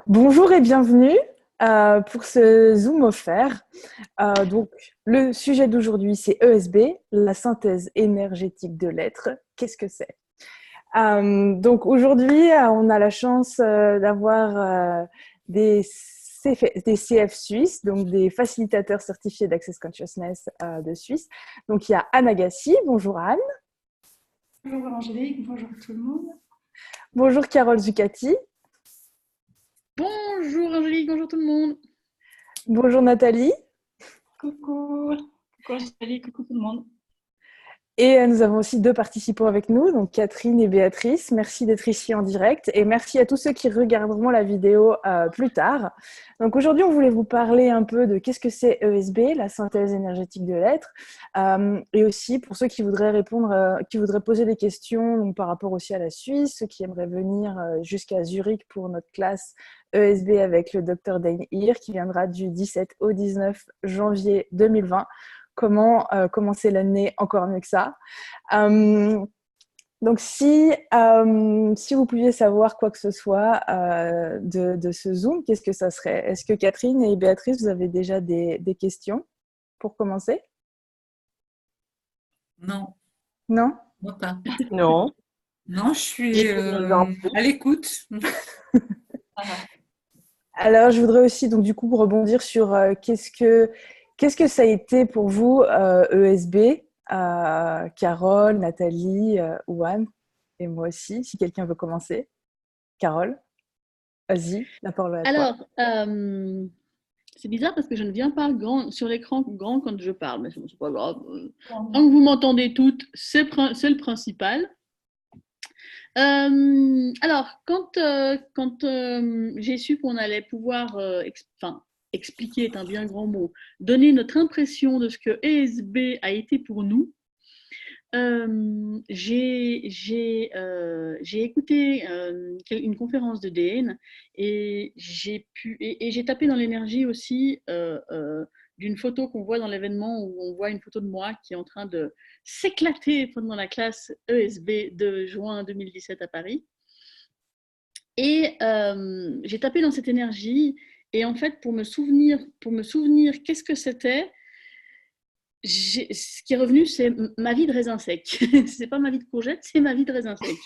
Bonjour et bienvenue pour ce Zoom offert. Donc, le sujet d'aujourd'hui, c'est ESB, la synthèse énergétique de l'être. Qu'est-ce que c'est? Donc, aujourd'hui, on a la chance d'avoir des CF suisses, donc des facilitateurs certifiés d'Access Consciousness de Suisse. Donc, il y a Anne Gassi. Bonjour Anne. Bonjour Angélique, bonjour tout le monde. Bonjour Carole Zucati. Bonjour Angélique, bonjour tout le monde. Bonjour Nathalie. Coucou, coucou Angélique, coucou tout le monde. Et nous avons aussi deux participants avec nous, donc Catherine et Béatrice. Merci d'être ici en direct et merci à tous ceux qui regarderont la vidéo plus tard. Donc aujourd'hui, on voulait vous parler un peu de qu'est-ce que c'est ESB, la synthèse énergétique de l'être, et aussi pour ceux qui voudraient répondre, qui voudraient poser des questions donc, par rapport aussi à la Suisse, ceux qui aimeraient venir jusqu'à Zurich pour notre classe ESB avec le Dr Dane Heer qui viendra du 17 au 19 janvier 2020. Comment commencer l'année encore mieux que ça. Donc, si vous pouviez savoir quoi que ce soit de ce Zoom, qu'est-ce que ça serait? Est-ce que Catherine et Béatrice, vous avez déjà des questions pour commencer? Non. Non? Moi pas. Non. Non, je suis à l'écoute. Alors, je voudrais aussi, donc, du coup, rebondir sur qu'est-ce que ça a été pour vous, ESB, Carole, Nathalie, ou Anne, et moi aussi, si quelqu'un veut commencer. Carole, vas-y, la parole est à toi. Alors, c'est bizarre parce que je ne viens pas sur l'écran grand quand je parle, mais c'est pas grave. Tant que vous m'entendez toutes, c'est le principal. Alors, quand j'ai su qu'on allait pouvoir, expliquer est un bien grand mot, donner notre impression de ce que ESB a été pour nous, j'ai écouté une conférence de DN et j'ai tapé dans l'énergie aussi d'une photo qu'on voit dans l'événement où on voit une photo de moi qui est en train de s'éclater pendant la classe ESB de juin 2017 à Paris. Et j'ai tapé dans cette énergie et en fait pour me souvenir qu'est-ce que c'était, ce qui est revenu, c'est ma vie de raisin sec. C'est pas ma vie de courgette, c'est ma vie de raisin sec.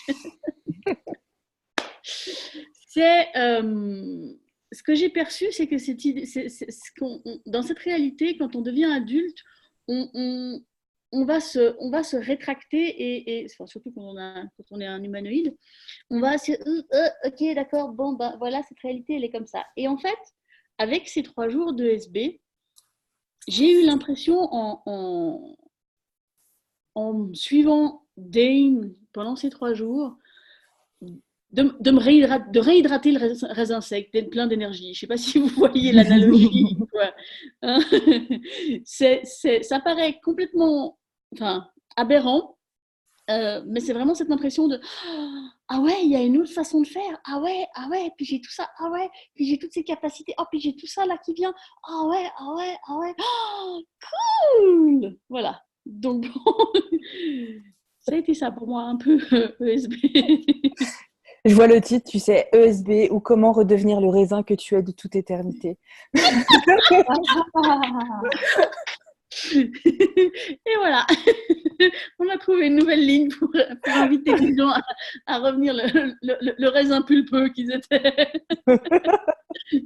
C'est ce que j'ai perçu, c'est que dans cette réalité, quand on devient adulte, on va se rétracter et surtout quand on est un humanoïde, on va se ok d'accord, bon ben voilà, cette réalité elle est comme ça. Et en fait, avec ces 3 jours de SB, j'ai eu l'impression en suivant Dane pendant ces 3 jours de réhydrater le raisin sec, d'être plein d'énergie. Je ne sais pas si vous voyez l'analogie. Hein, ça paraît complètement aberrant, mais c'est vraiment cette impression de ah ouais, il y a une autre façon de faire. Ah ouais, puis j'ai tout ça. Ah ouais, puis j'ai toutes ces capacités. Oh, puis j'ai tout ça là qui vient. Ah ouais, Oh, cool. Voilà. Donc bon, ça a été ça pour moi un peu ESB. Je vois le titre, tu sais, ESB ou comment redevenir le raisin que tu es de toute éternité. Et voilà, on a trouvé une nouvelle ligne pour inviter les gens à revenir le raisin pulpeux qu'ils étaient.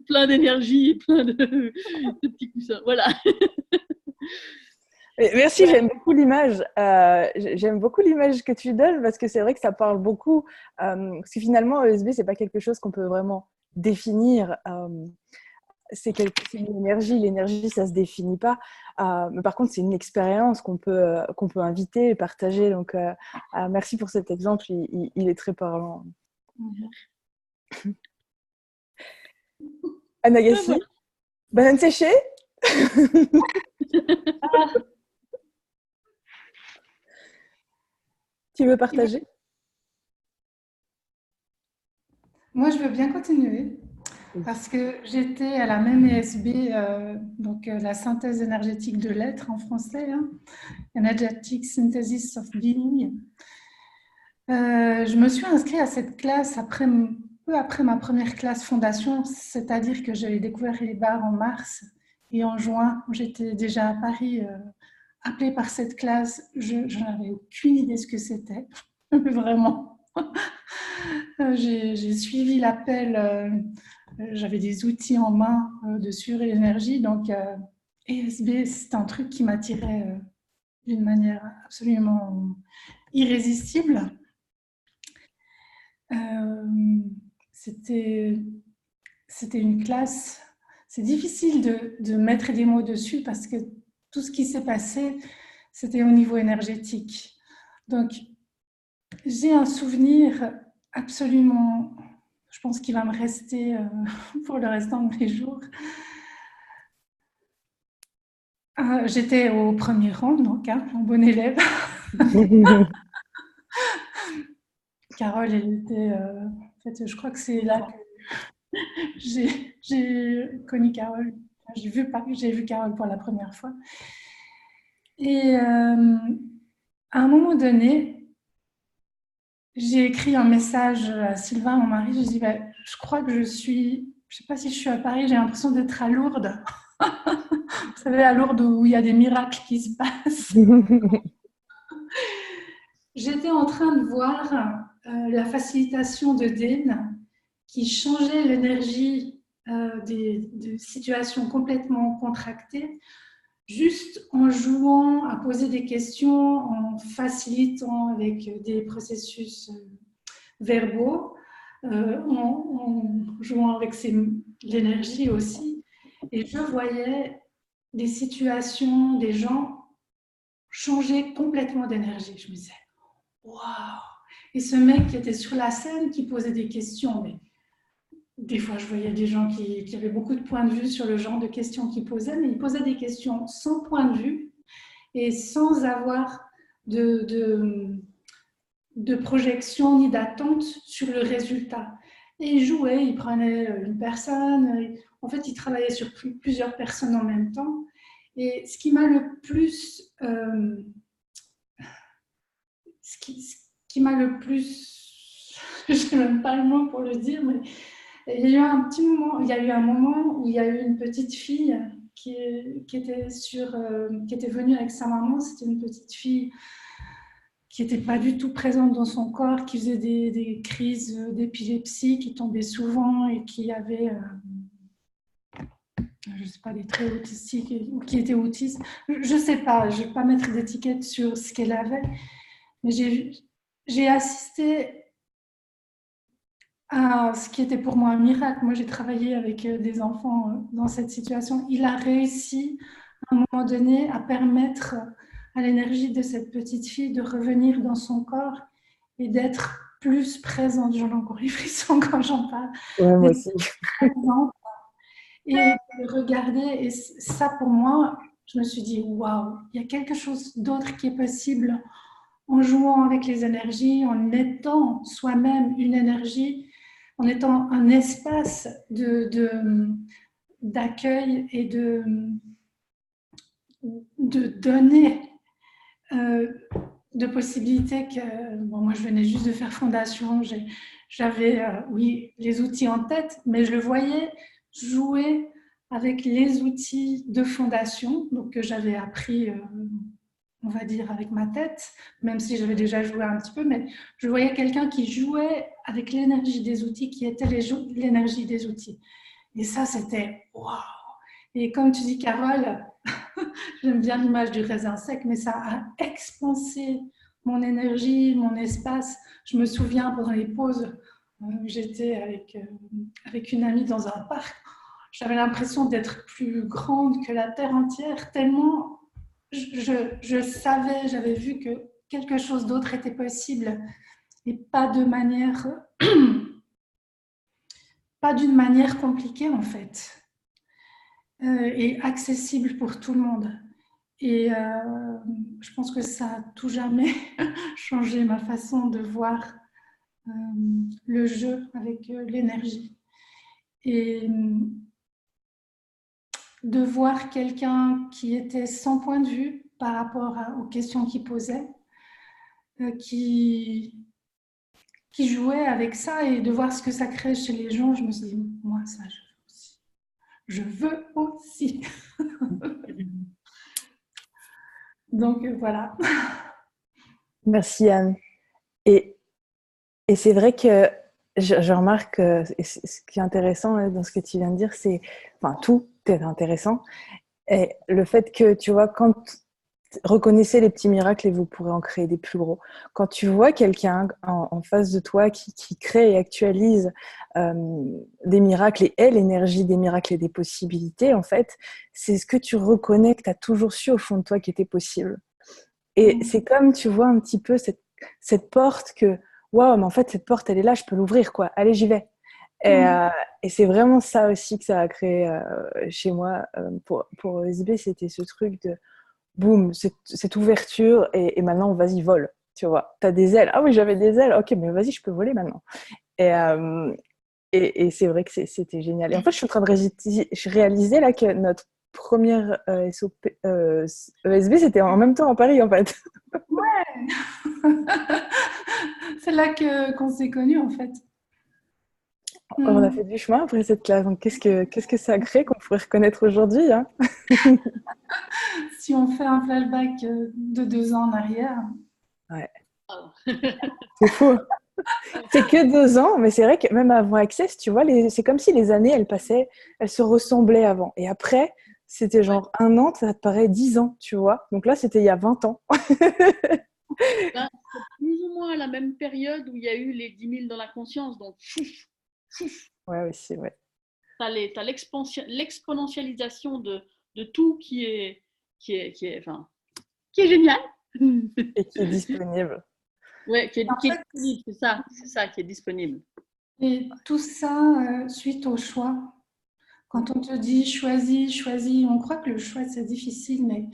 Plein d'énergie, plein de petits coussins. Voilà. Merci, j'aime beaucoup l'image. J'aime beaucoup l'image que tu donnes parce que c'est vrai que ça parle beaucoup. Parce que finalement, ESB, c'est pas quelque chose qu'on peut vraiment définir. C'est une énergie. L'énergie, ça se définit pas. Mais par contre, c'est une expérience qu'on peut inviter et partager. Donc, merci pour cet exemple. Il est très parlant. Anne Gassi, banane séchée. Tu veux partager? Moi, je veux bien continuer parce que j'étais à la même ESB, donc la synthèse énergétique de l'être en français, hein, Energetic Synthesis of Being. Je me suis inscrite à cette classe après peu après ma première classe fondation, c'est-à-dire que j'avais découvert les bars en mars et en juin, j'étais déjà à Paris, appelée par cette classe. Je n'avais aucune idée de ce que c'était, vraiment. J'ai suivi l'appel, j'avais des outils en main de sur-énergie, donc ESB, c'est un truc qui m'attirait d'une manière absolument irrésistible. C'était une classe, c'est difficile de mettre des mots dessus parce que tout ce qui s'est passé, c'était au niveau énergétique. Donc, j'ai un souvenir absolument, je pense qu'il va me rester pour le restant de mes jours. J'étais au premier rang, donc, en bon élève. Carole, elle était, en fait, je crois que c'est là que j'ai connu Carole. J'ai vu Carole pour la première fois. Et à un moment donné, j'ai écrit un message à Sylvain, mon mari. Je dis, je crois que je ne sais pas si je suis à Paris, j'ai l'impression d'être à Lourdes. Vous savez, à Lourdes où il y a des miracles qui se passent. J'étais en train de voir la facilitation de Den qui changeait l'énergie de situations complètement contractées, juste en jouant à poser des questions, en facilitant avec des processus verbaux, en jouant avec l'énergie aussi. Et je voyais des situations, des gens changer complètement d'énergie. Je me disais, waouh! Et ce mec qui était sur la scène, qui posait des questions, mais des fois je voyais des gens qui avaient beaucoup de points de vue sur le genre de questions qu'ils posaient, mais ils posaient des questions sans point de vue et sans avoir de projection ni d'attente sur le résultat. Et il jouait, il prenait une personne, en fait il travaillait sur plusieurs personnes en même temps. Et ce qui m'a le plus... ce qui m'a le plus... je n'ai même pas le mot pour le dire, mais il y a eu un petit moment, il y a eu un moment où il y a eu une petite fille qui était venue avec sa maman. C'était une petite fille qui n'était pas du tout présente dans son corps, qui faisait des crises d'épilepsie, qui tombait souvent et qui avait, je ne sais pas, des traits autistiques ou qui était autiste. Je ne sais pas, je ne vais pas mettre d'étiquette sur ce qu'elle avait, mais j'ai assisté à ce qui était pour moi un miracle. Moi, j'ai travaillé avec des enfants dans cette situation. Il a réussi, à un moment donné, à permettre à l'énergie de cette petite fille de revenir dans son corps et d'être plus présente. J'en ai encore les frissons quand j'en parle. Ouais, moi aussi. Et de regarder, et ça pour moi, je me suis dit, waouh, il y a quelque chose d'autre qui est possible en jouant avec les énergies, en étant soi-même une énergie, en étant un espace d'accueil et de donner de possibilités que... Bon, moi, je venais juste de faire fondation, j'avais, oui, les outils en tête, mais je le voyais jouer avec les outils de fondation, donc que j'avais appris, on va dire, avec ma tête, même si j'avais déjà joué un petit peu, mais je voyais quelqu'un qui jouait avec l'énergie des outils, qui était l'énergie des outils. Et ça, c'était waouh! Et comme tu dis, Carole, j'aime bien l'image du raisin sec, mais ça a expansé mon énergie, mon espace. Je me souviens pendant les pauses, j'étais avec une amie dans un parc. J'avais l'impression d'être plus grande que la terre entière, tellement je savais, j'avais vu que quelque chose d'autre était possible et pas d'une manière compliquée en fait, et accessible pour tout le monde. Et je pense que ça a tout jamais changé ma façon de voir le jeu avec l'énergie. Et de voir quelqu'un qui était sans point de vue par rapport aux questions qu'il posait, qui qui jouait avec ça et de voir ce que ça crée chez les gens, je me suis dit, moi, ça, je veux aussi. Donc, voilà. Merci Anne. Et, et c'est vrai que je remarque que ce qui est intéressant dans ce que tu viens de dire, c'est, enfin, tout est intéressant. Et le fait que, tu vois, quand reconnaissez les petits miracles et vous pourrez en créer des plus gros. Quand tu vois quelqu'un en face de toi qui crée et actualise des miracles et est l'énergie des miracles et des possibilités, en fait, c'est ce que tu reconnais que tu as toujours su au fond de toi qui était possible. Et c'est comme, tu vois, un petit peu cette porte que, waouh, mais en fait, cette porte, elle est là, je peux l'ouvrir, quoi. Allez, j'y vais. Et c'est vraiment ça aussi que ça a créé chez moi. Pour OSB, c'était ce truc de boum, cette ouverture et maintenant, vas-y, vole. Tu vois, t'as des ailes. Ah oui, j'avais des ailes. Ok, mais vas-y, je peux voler maintenant. Et, et c'est vrai que c'était génial. Et en fait, je suis en train de réaliser là que notre première ESB, c'était en même temps à Paris, en fait. Ouais. C'est là qu'on s'est connus, en fait. On a fait du chemin après cette classe. Donc, qu'est-ce que ça crée qu'on pourrait reconnaître aujourd'hui, hein? Si on fait un flashback de 2 ans en arrière. Ouais. C'est fou. C'est que 2 ans, mais c'est vrai que même avant Access, tu vois, c'est comme si les années, elles passaient, elles se ressemblaient avant. Et après, c'était genre 1 an, ça te paraît 10 ans, tu vois. Donc là, c'était il y a 20 ans. Ben, c'est plus ou moins à la même période où il y a eu les 10 000 dans la conscience. Donc, Ouais, aussi, ouais. tu as l'exponentialisation de tout qui est génial. Et qui est disponible. Ouais, qui est En fait, disponible, c'est ça qui est disponible. et tout ça suite au choix. Quand on te dit choisis, choisis, on croit que le choix c'est difficile, mais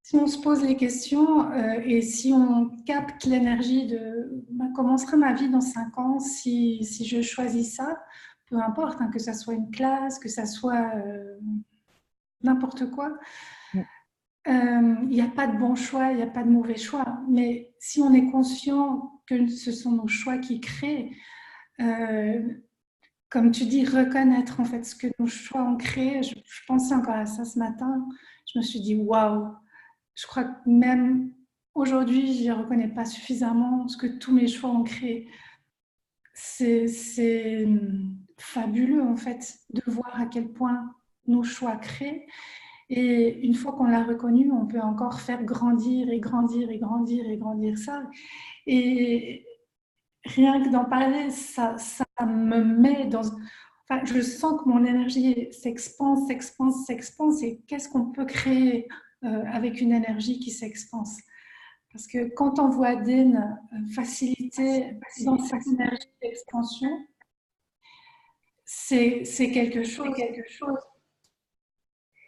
si on se pose les questions et si on capte l'énergie de comment sera ma vie dans 5 ans si je choisis ça, peu importe, hein, que ça soit une classe, que ça soit n'importe quoi, il n'y a pas de bon choix, il n'y a pas de mauvais choix. Mais si on est conscient que ce sont nos choix qui créent, comme tu dis, reconnaître en fait ce que nos choix ont créé. Je pensais encore à ça ce matin. Je me suis dit, waouh, je crois que même aujourd'hui, je ne reconnais pas suffisamment ce que tous mes choix ont créé. C'est fabuleux en fait de voir à quel point nos choix créent. Et une fois qu'on l'a reconnu, on peut encore faire grandir et grandir et grandir et grandir ça. Et rien que d'en parler, ça me met dans... Enfin, je sens que mon énergie s'expanse, s'expanse, s'expanse. Et qu'est-ce qu'on peut créer avec une énergie qui s'expanse? Parce que quand on voit Dean faciliter dans cette énergie d'expansion, c'est quelque chose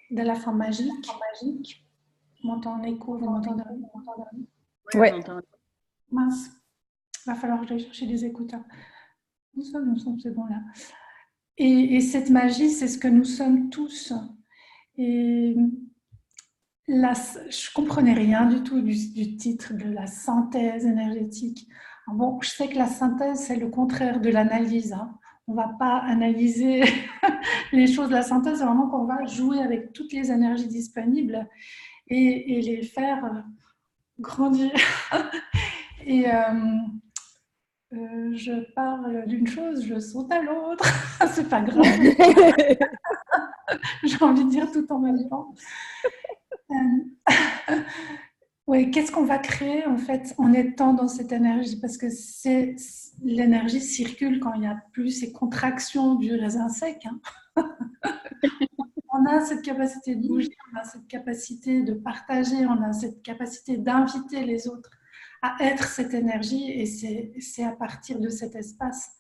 de la forme magique. Je m'entends en écho, vous m'entendez? Ouais. Mince, il va falloir que j'aille chercher des écouteurs. Nous sommes, c'est bon là. Et cette magie, c'est ce que nous sommes tous. Et là, je comprenais rien du tout du titre de la synthèse énergétique. Alors bon, je sais que la synthèse, c'est le contraire de l'analyse. Hein. On ne va pas analyser les choses. La synthèse, c'est vraiment qu'on va jouer avec toutes les énergies disponibles et les faire grandir. Et je parle d'une chose, je saute à l'autre. C'est pas grave. J'ai envie de dire tout en même temps. Oui, qu'est-ce qu'on va créer en fait en étant dans cette énergie? Parce que l'énergie circule quand il n'y a plus ces contractions du raisin sec. Hein. On a cette capacité de bouger, on a cette capacité de partager, on a cette capacité d'inviter les autres à être cette énergie. Et c'est à partir de cet espace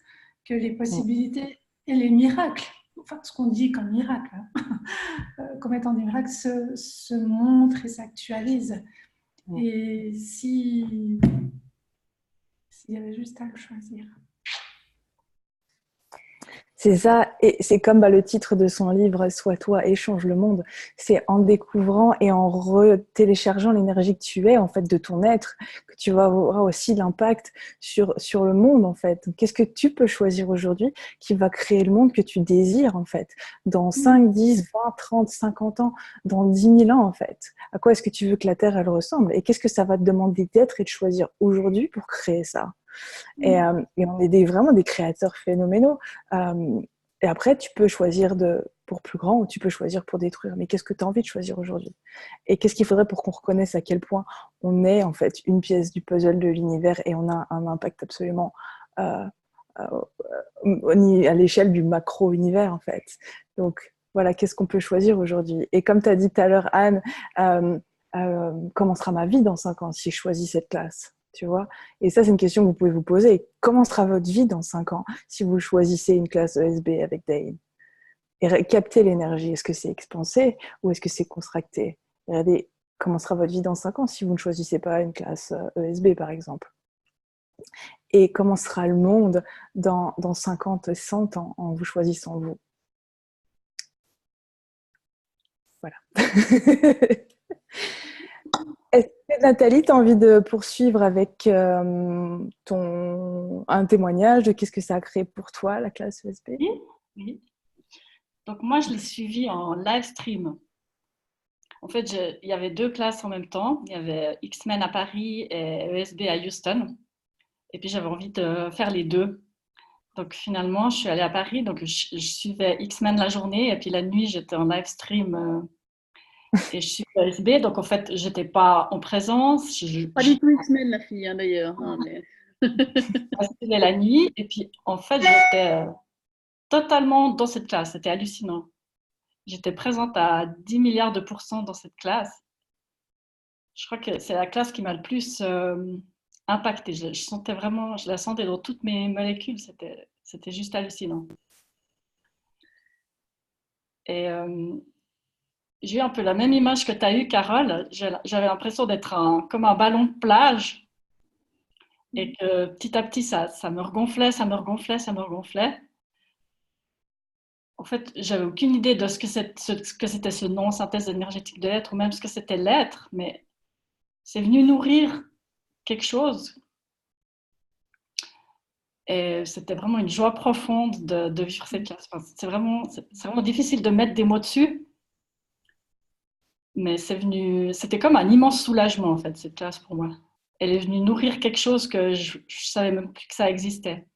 que les possibilités et les miracles, enfin ce qu'on dit comme miracle, comme étant des miracles, se montrent et s'actualisent. Et s'il y avait juste à le choisir. C'est ça, et c'est comme le titre de son livre « Sois toi et change le monde ». C'est en découvrant et en téléchargeant l'énergie que tu es, en fait, de ton être, que tu vas avoir aussi l'impact sur le monde, en fait. Qu'est-ce que tu peux choisir aujourd'hui qui va créer le monde que tu désires, en fait, dans 5, 10, 20, 30, 50 ans, dans 10 000 ans, en fait. À quoi est-ce que tu veux que la Terre, elle ressemble? Et qu'est-ce que ça va te demander d'être et de choisir aujourd'hui pour créer ça? Et on est vraiment des créateurs phénoménaux. Et après, tu peux choisir pour plus grand ou tu peux choisir pour détruire. Mais qu'est-ce que tu as envie de choisir aujourd'hui? Et qu'est-ce qu'il faudrait pour qu'on reconnaisse à quel point on est en fait une pièce du puzzle de l'univers et on a un impact absolument à l'échelle du macro-univers en fait. Donc voilà, qu'est-ce qu'on peut choisir aujourd'hui? Et comme tu as dit tout à l'heure, Anne, comment sera ma vie dans 5 ans si je choisis cette classe? Tu vois? Et ça, c'est une question que vous pouvez vous poser. Comment sera votre vie dans 5 ans si vous choisissez une classe ESB avec Dane? Et capter l'énergie. Est-ce que c'est expansé ou est-ce que c'est contracté? Regardez, comment sera votre vie dans 5 ans si vous ne choisissez pas une classe ESB, par exemple? Et comment sera le monde dans 50, 100 ans en vous choisissant vous? Voilà. Est-ce que Nathalie, tu as envie de poursuivre avec un témoignage de qu'est-ce que ça a créé pour toi, la classe ESB? Oui. Donc moi, je l'ai suivi en live stream. En fait, il y avait 2 classes en même temps. Il y avait X-Men à Paris et ESB à Houston. Et puis, j'avais envie de faire les 2. Donc finalement, je suis allée à Paris. Donc je suivais X-Men la journée. Et puis la nuit, j'étais en live stream. Et je suis ESB, donc en fait, j'étais pas en présence. Pas du tout X-Men, la fille, hein, d'ailleurs. Mais... C'était la nuit, et puis en fait, j'étais totalement dans cette classe. C'était hallucinant. J'étais présente à 10 milliards de % dans cette classe. Je crois que c'est la classe qui m'a le plus impactée. Je sentais vraiment, je la sentais dans toutes mes molécules. C'était juste hallucinant. Et j'ai eu un peu la même image que tu as eue, Carole. J'avais l'impression d'être comme un ballon de plage et que petit à petit, ça me regonflait, ça me regonflait, ça me regonflait. En fait, j'avais aucune idée de ce que c'était ce non-synthèse énergétique de l'être ou même ce que c'était l'être, mais c'est venu nourrir quelque chose. Et c'était vraiment une joie profonde de vivre cette classe. Enfin, c'est vraiment difficile de mettre des mots dessus. Mais c'était comme un immense soulagement, en fait, cette classe pour moi. Elle est venue nourrir quelque chose que je ne savais même plus que ça existait.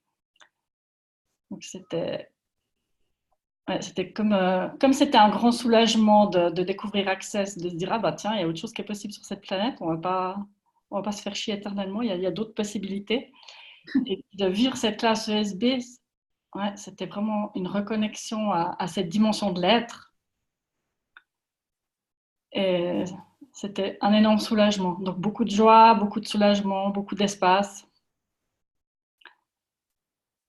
Donc c'était comme c'était un grand soulagement de découvrir Access, de se dire, ah bah tiens, il y a autre chose qui est possible sur cette planète, on va pas se faire chier éternellement, il y a d'autres possibilités. Et de vivre cette classe ESB, c'était vraiment une reconnexion à cette dimension de l'être. Et c'était un énorme soulagement. Donc beaucoup de joie, beaucoup de soulagement, beaucoup d'espace.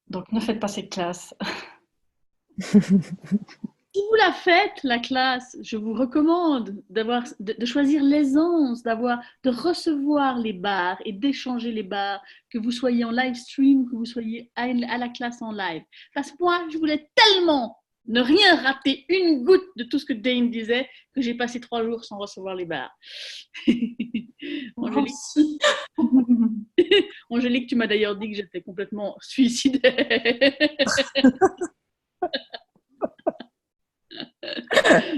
Donc ne faites pas cette classe. Si vous la faites, la classe, je vous recommande de choisir l'aisance, de recevoir les bars et d'échanger les bars, que vous soyez en live stream, que vous soyez à la classe en live. Parce que moi, je voulais tellement ne rien rater, une goutte de tout ce que Dane disait, que j'ai passé 3 jours sans recevoir les bars. Angélique, tu m'as d'ailleurs dit que j'étais complètement suicidaire.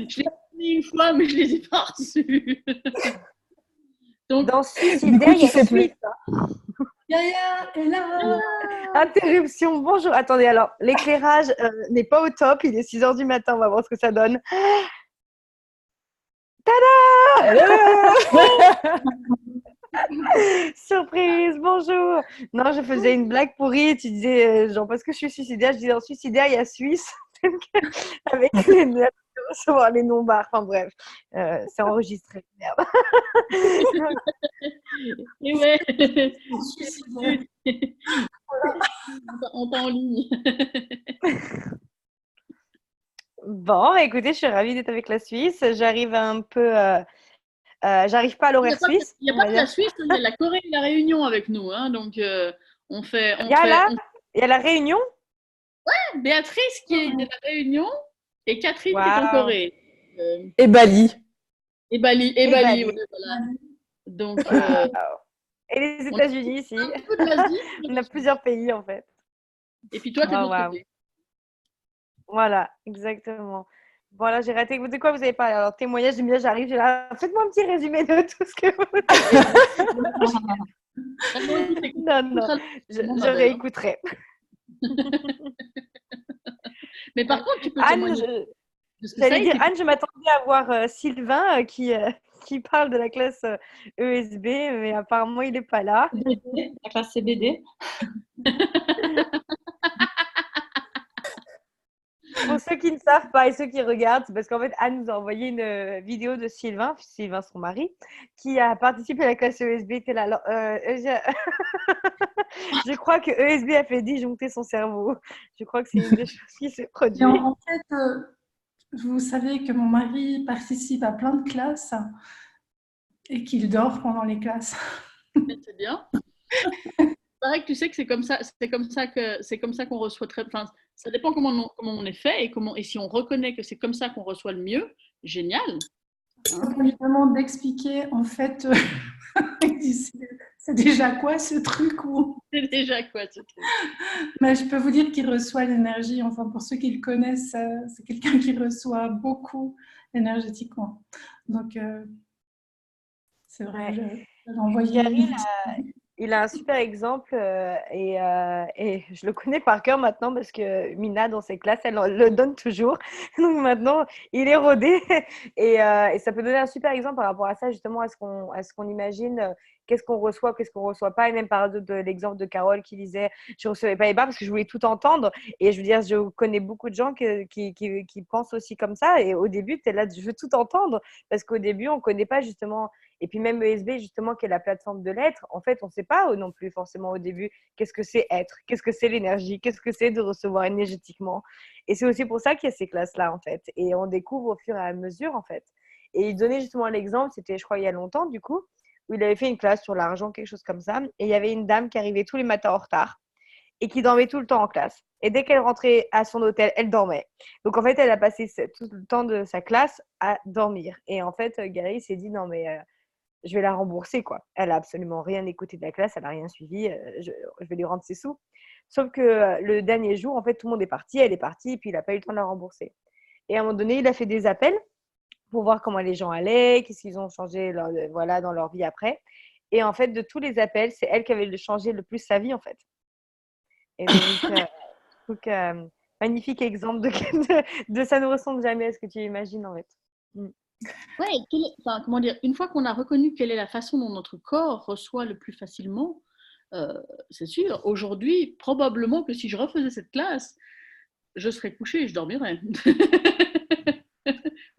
Je l'ai reçu une fois, mais je ne les ai pas reçus. Donc, dans Suicidaire, il y a plus ça. Yaya est là. Interruption, bonjour. Attendez, alors, l'éclairage n'est pas au top. Il est 6h du matin, on va voir ce que ça donne. Tada! Surprise, bonjour. Non, je faisais une blague pourrie. Tu disais, genre, parce que je suis suicidaire, je disais, en Suicidaire, il y a Suisse. Avec recevoir les noms-bars. Enfin bref, c'est enregistré. Merde. Et ouais. On est en ligne. Bon, écoutez, je suis ravie d'être avec la Suisse. J'arrive un peu... j'arrive pas à l'horaire suisse. Il n'y a pas que la Suisse, il y a la Corée et la Réunion avec nous. Hein, donc, on fait... Il y a la Réunion? Béatrice qui est de la Réunion et Catherine qui est en Waouh. Corée. Et Bali. Et Bali, Bali. ouais, voilà. Donc, Waouh. Et les on a États-Unis ici. un peu de l'Asie. On a plusieurs pays en fait. Et puis toi, tu es de l'autre Waouh. côté. Voilà, exactement. Voilà, j'ai raté. De quoi vous avez parlé? Alors, témoignage, j'arrive, j'ai là. Faites-moi un petit résumé de tout ce que vous avez dit. Non, je réécouterai. Mais par contre, tu peux Anne, témoigner. j'allais dire, Anne, je m'attendais à voir Sylvain qui parle de la classe ESB, mais apparemment, il n'est pas là. CBD, la classe CBD. Pour ceux qui ne savent pas et ceux qui regardent, c'est parce qu'en fait, Anne nous a envoyé une vidéo de Sylvain, son mari, qui a participé à la classe ESB. Je crois que ESB a fait disjoncter son cerveau. Je crois que c'est une des choses qui s'est produite. En fait, vous savez que mon mari participe à plein de classes et qu'il dort pendant les classes. C'est bien. C'est vrai que tu sais que c'est comme ça qu'on reçoit enfin, ça dépend comment on est fait et si on reconnaît que c'est comme ça qu'on reçoit le mieux, génial. On lui demande d'expliquer, en fait, il dit, c'est déjà quoi ce truc ou... C'est déjà quoi ce truc? Mais je peux vous dire qu'il reçoit l'énergie, enfin pour ceux qui le connaissent, c'est quelqu'un qui reçoit beaucoup énergétiquement. Donc, c'est vrai, je l'ai envoyé. Il a un super exemple et je le connais par cœur maintenant parce que Mina, dans ses classes, elle le donne toujours. Donc maintenant, il est rodé et ça peut donner un super exemple par rapport à ça, justement, à ce qu'on imagine, qu'est-ce qu'on reçoit pas. Et même par exemple de l'exemple de Carole qui disait « je recevais pas les barres parce que je voulais tout entendre ». Et je veux dire, je connais beaucoup de gens qui pensent aussi comme ça. Et au début, tu es là, je veux tout entendre parce qu'au début, on connaît pas justement… Et puis même ESB, justement, qui est la plateforme de l'être, en fait, on ne sait pas non plus forcément au début qu'est-ce que c'est être, qu'est-ce que c'est l'énergie, qu'est-ce que c'est de recevoir énergétiquement. Et c'est aussi pour ça qu'il y a ces classes-là, en fait. Et on découvre au fur et à mesure, en fait. Et il donnait justement l'exemple, c'était, je crois, il y a longtemps, du coup, où il avait fait une classe sur l'argent, quelque chose comme ça. Et il y avait une dame qui arrivait tous les matins en retard et qui dormait tout le temps en classe. Et dès qu'elle rentrait à son hôtel, elle dormait. Donc, en fait, elle a passé tout le temps de sa classe à dormir. Et en fait, Gary s'est dit, non, mais… je vais la rembourser, quoi. Elle a absolument rien écouté de la classe, elle n'a rien suivi, je vais lui rendre ses sous. Sauf que le dernier jour, en fait, tout le monde est parti, elle est partie, et puis il n'a pas eu le temps de la rembourser. Et à un moment donné, il a fait des appels pour voir comment les gens allaient, qu'est-ce qu'ils ont changé dans leur vie après. Et en fait, de tous les appels, c'est elle qui avait changé le plus sa vie, en fait. Et donc, magnifique exemple de ça ne ressemble jamais à ce que tu imagines, en fait. Ouais, comment dire, une fois qu'on a reconnu quelle est la façon dont notre corps reçoit le plus facilement, c'est sûr, aujourd'hui, probablement que si je refaisais cette classe, je serais couchée et je dormirais.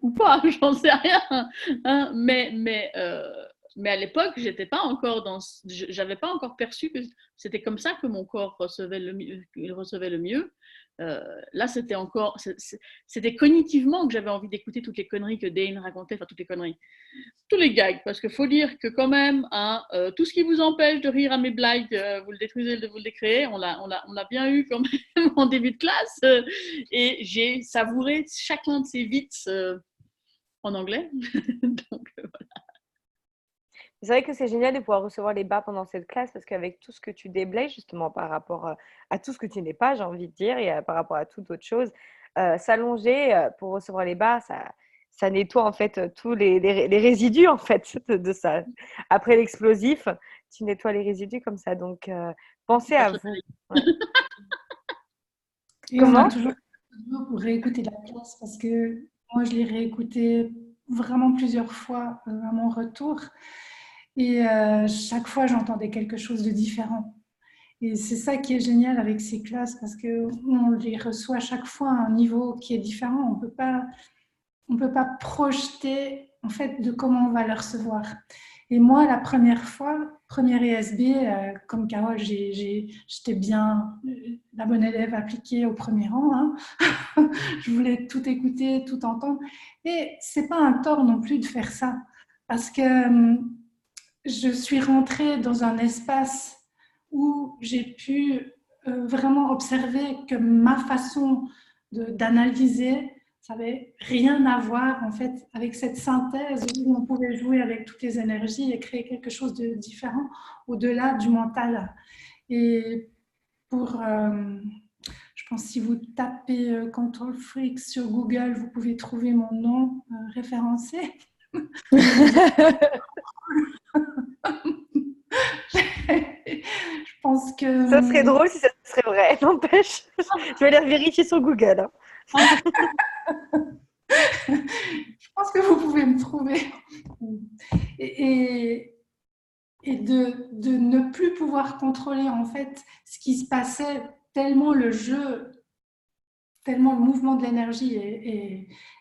Ou pas, j'en sais rien. Hein, mais à l'époque, j'avais pas encore perçu que c'était comme ça que mon corps recevait le mieux. Là, c'était cognitivement que j'avais envie d'écouter toutes les conneries que Dane racontait, enfin toutes les conneries, tous les gags, parce qu'il faut dire que quand même, hein, tout ce qui vous empêche de rire à mes blagues, vous le détruisez, vous le décréez, on l'a bien eu quand même en début de classe, et j'ai savouré chacun de ces vites en anglais. Donc, voilà. C'est vrai que c'est génial de pouvoir recevoir les bas pendant cette classe parce qu'avec tout ce que tu déblayes justement par rapport à tout ce que tu n'es pas, j'ai envie de dire, et par rapport à toute autre chose, s'allonger pour recevoir les bas, ça nettoie en fait tous les résidus en fait de ça. Après l'explosif, tu nettoies les résidus comme ça. Donc, pensez à vous. Ouais. Et on a toujours pour réécouter la classe parce que moi, je l'ai réécouté vraiment plusieurs fois à mon retour. Et chaque fois, j'entendais quelque chose de différent. Et c'est ça qui est génial avec ces classes parce qu'on les reçoit à chaque fois à un niveau qui est différent. On peut pas projeter en fait de comment on va le recevoir. Et moi, la première ESB, comme Carole, j'étais bien la bonne élève appliquée au premier rang. Hein. Je voulais tout écouter, tout entendre. Et c'est pas un tort non plus de faire ça parce que je suis rentrée dans un espace où j'ai pu vraiment observé que ma façon d'analyser, ça n'avait rien à voir en fait avec cette synthèse où on pouvait jouer avec toutes les énergies et créer quelque chose de différent au-delà du mental. Et pour, je pense si vous tapez Control Freak sur Google, vous pouvez trouver mon nom référencé. Je pense que... Ça serait drôle si ça serait vrai, n'empêche. Je vais aller vérifier sur Google. Je pense que vous pouvez me trouver. Et de ne plus pouvoir contrôler en fait ce qui se passait, tellement le jeu, tellement le mouvement de l'énergie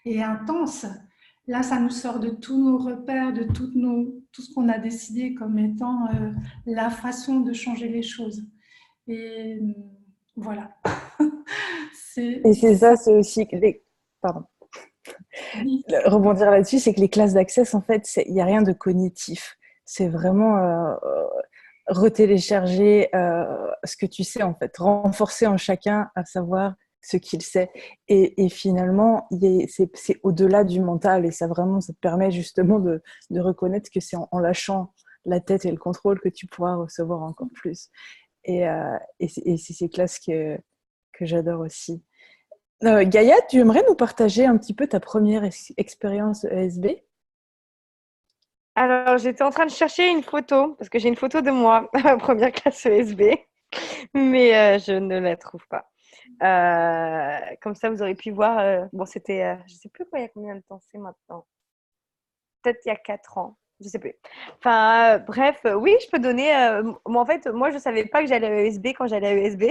est intense. Là, ça nous sort de tous nos repères, de tout ce qu'on a décidé comme étant la façon de changer les choses. Et voilà. Et c'est ça, c'est aussi que pardon. Rebondir là-dessus, c'est que les classes d'Access, en fait, il n'y a rien de cognitif. C'est vraiment retélécharger ce que tu sais, en fait, renforcer en chacun à savoir ce qu'il sait. Et finalement, c'est au-delà du mental et ça te permet justement de reconnaître que c'est en lâchant la tête et le contrôle que tu pourras recevoir encore plus. Et c'est ces classes que j'adore aussi. Gaïa, tu aimerais nous partager un petit peu ta première expérience ESB? Alors, j'étais en train de chercher une photo, parce que j'ai une photo de moi à ma première classe ESB, mais je ne la trouve pas. Comme ça, vous aurez pu voir. Bon, c'était, je ne sais plus il y a combien de temps c'est maintenant. Peut-être il y a 4 ans. Je ne sais plus. Enfin, bref, oui, je peux donner. En fait, moi, je ne savais pas que j'allais à ESB quand j'allais à ESB.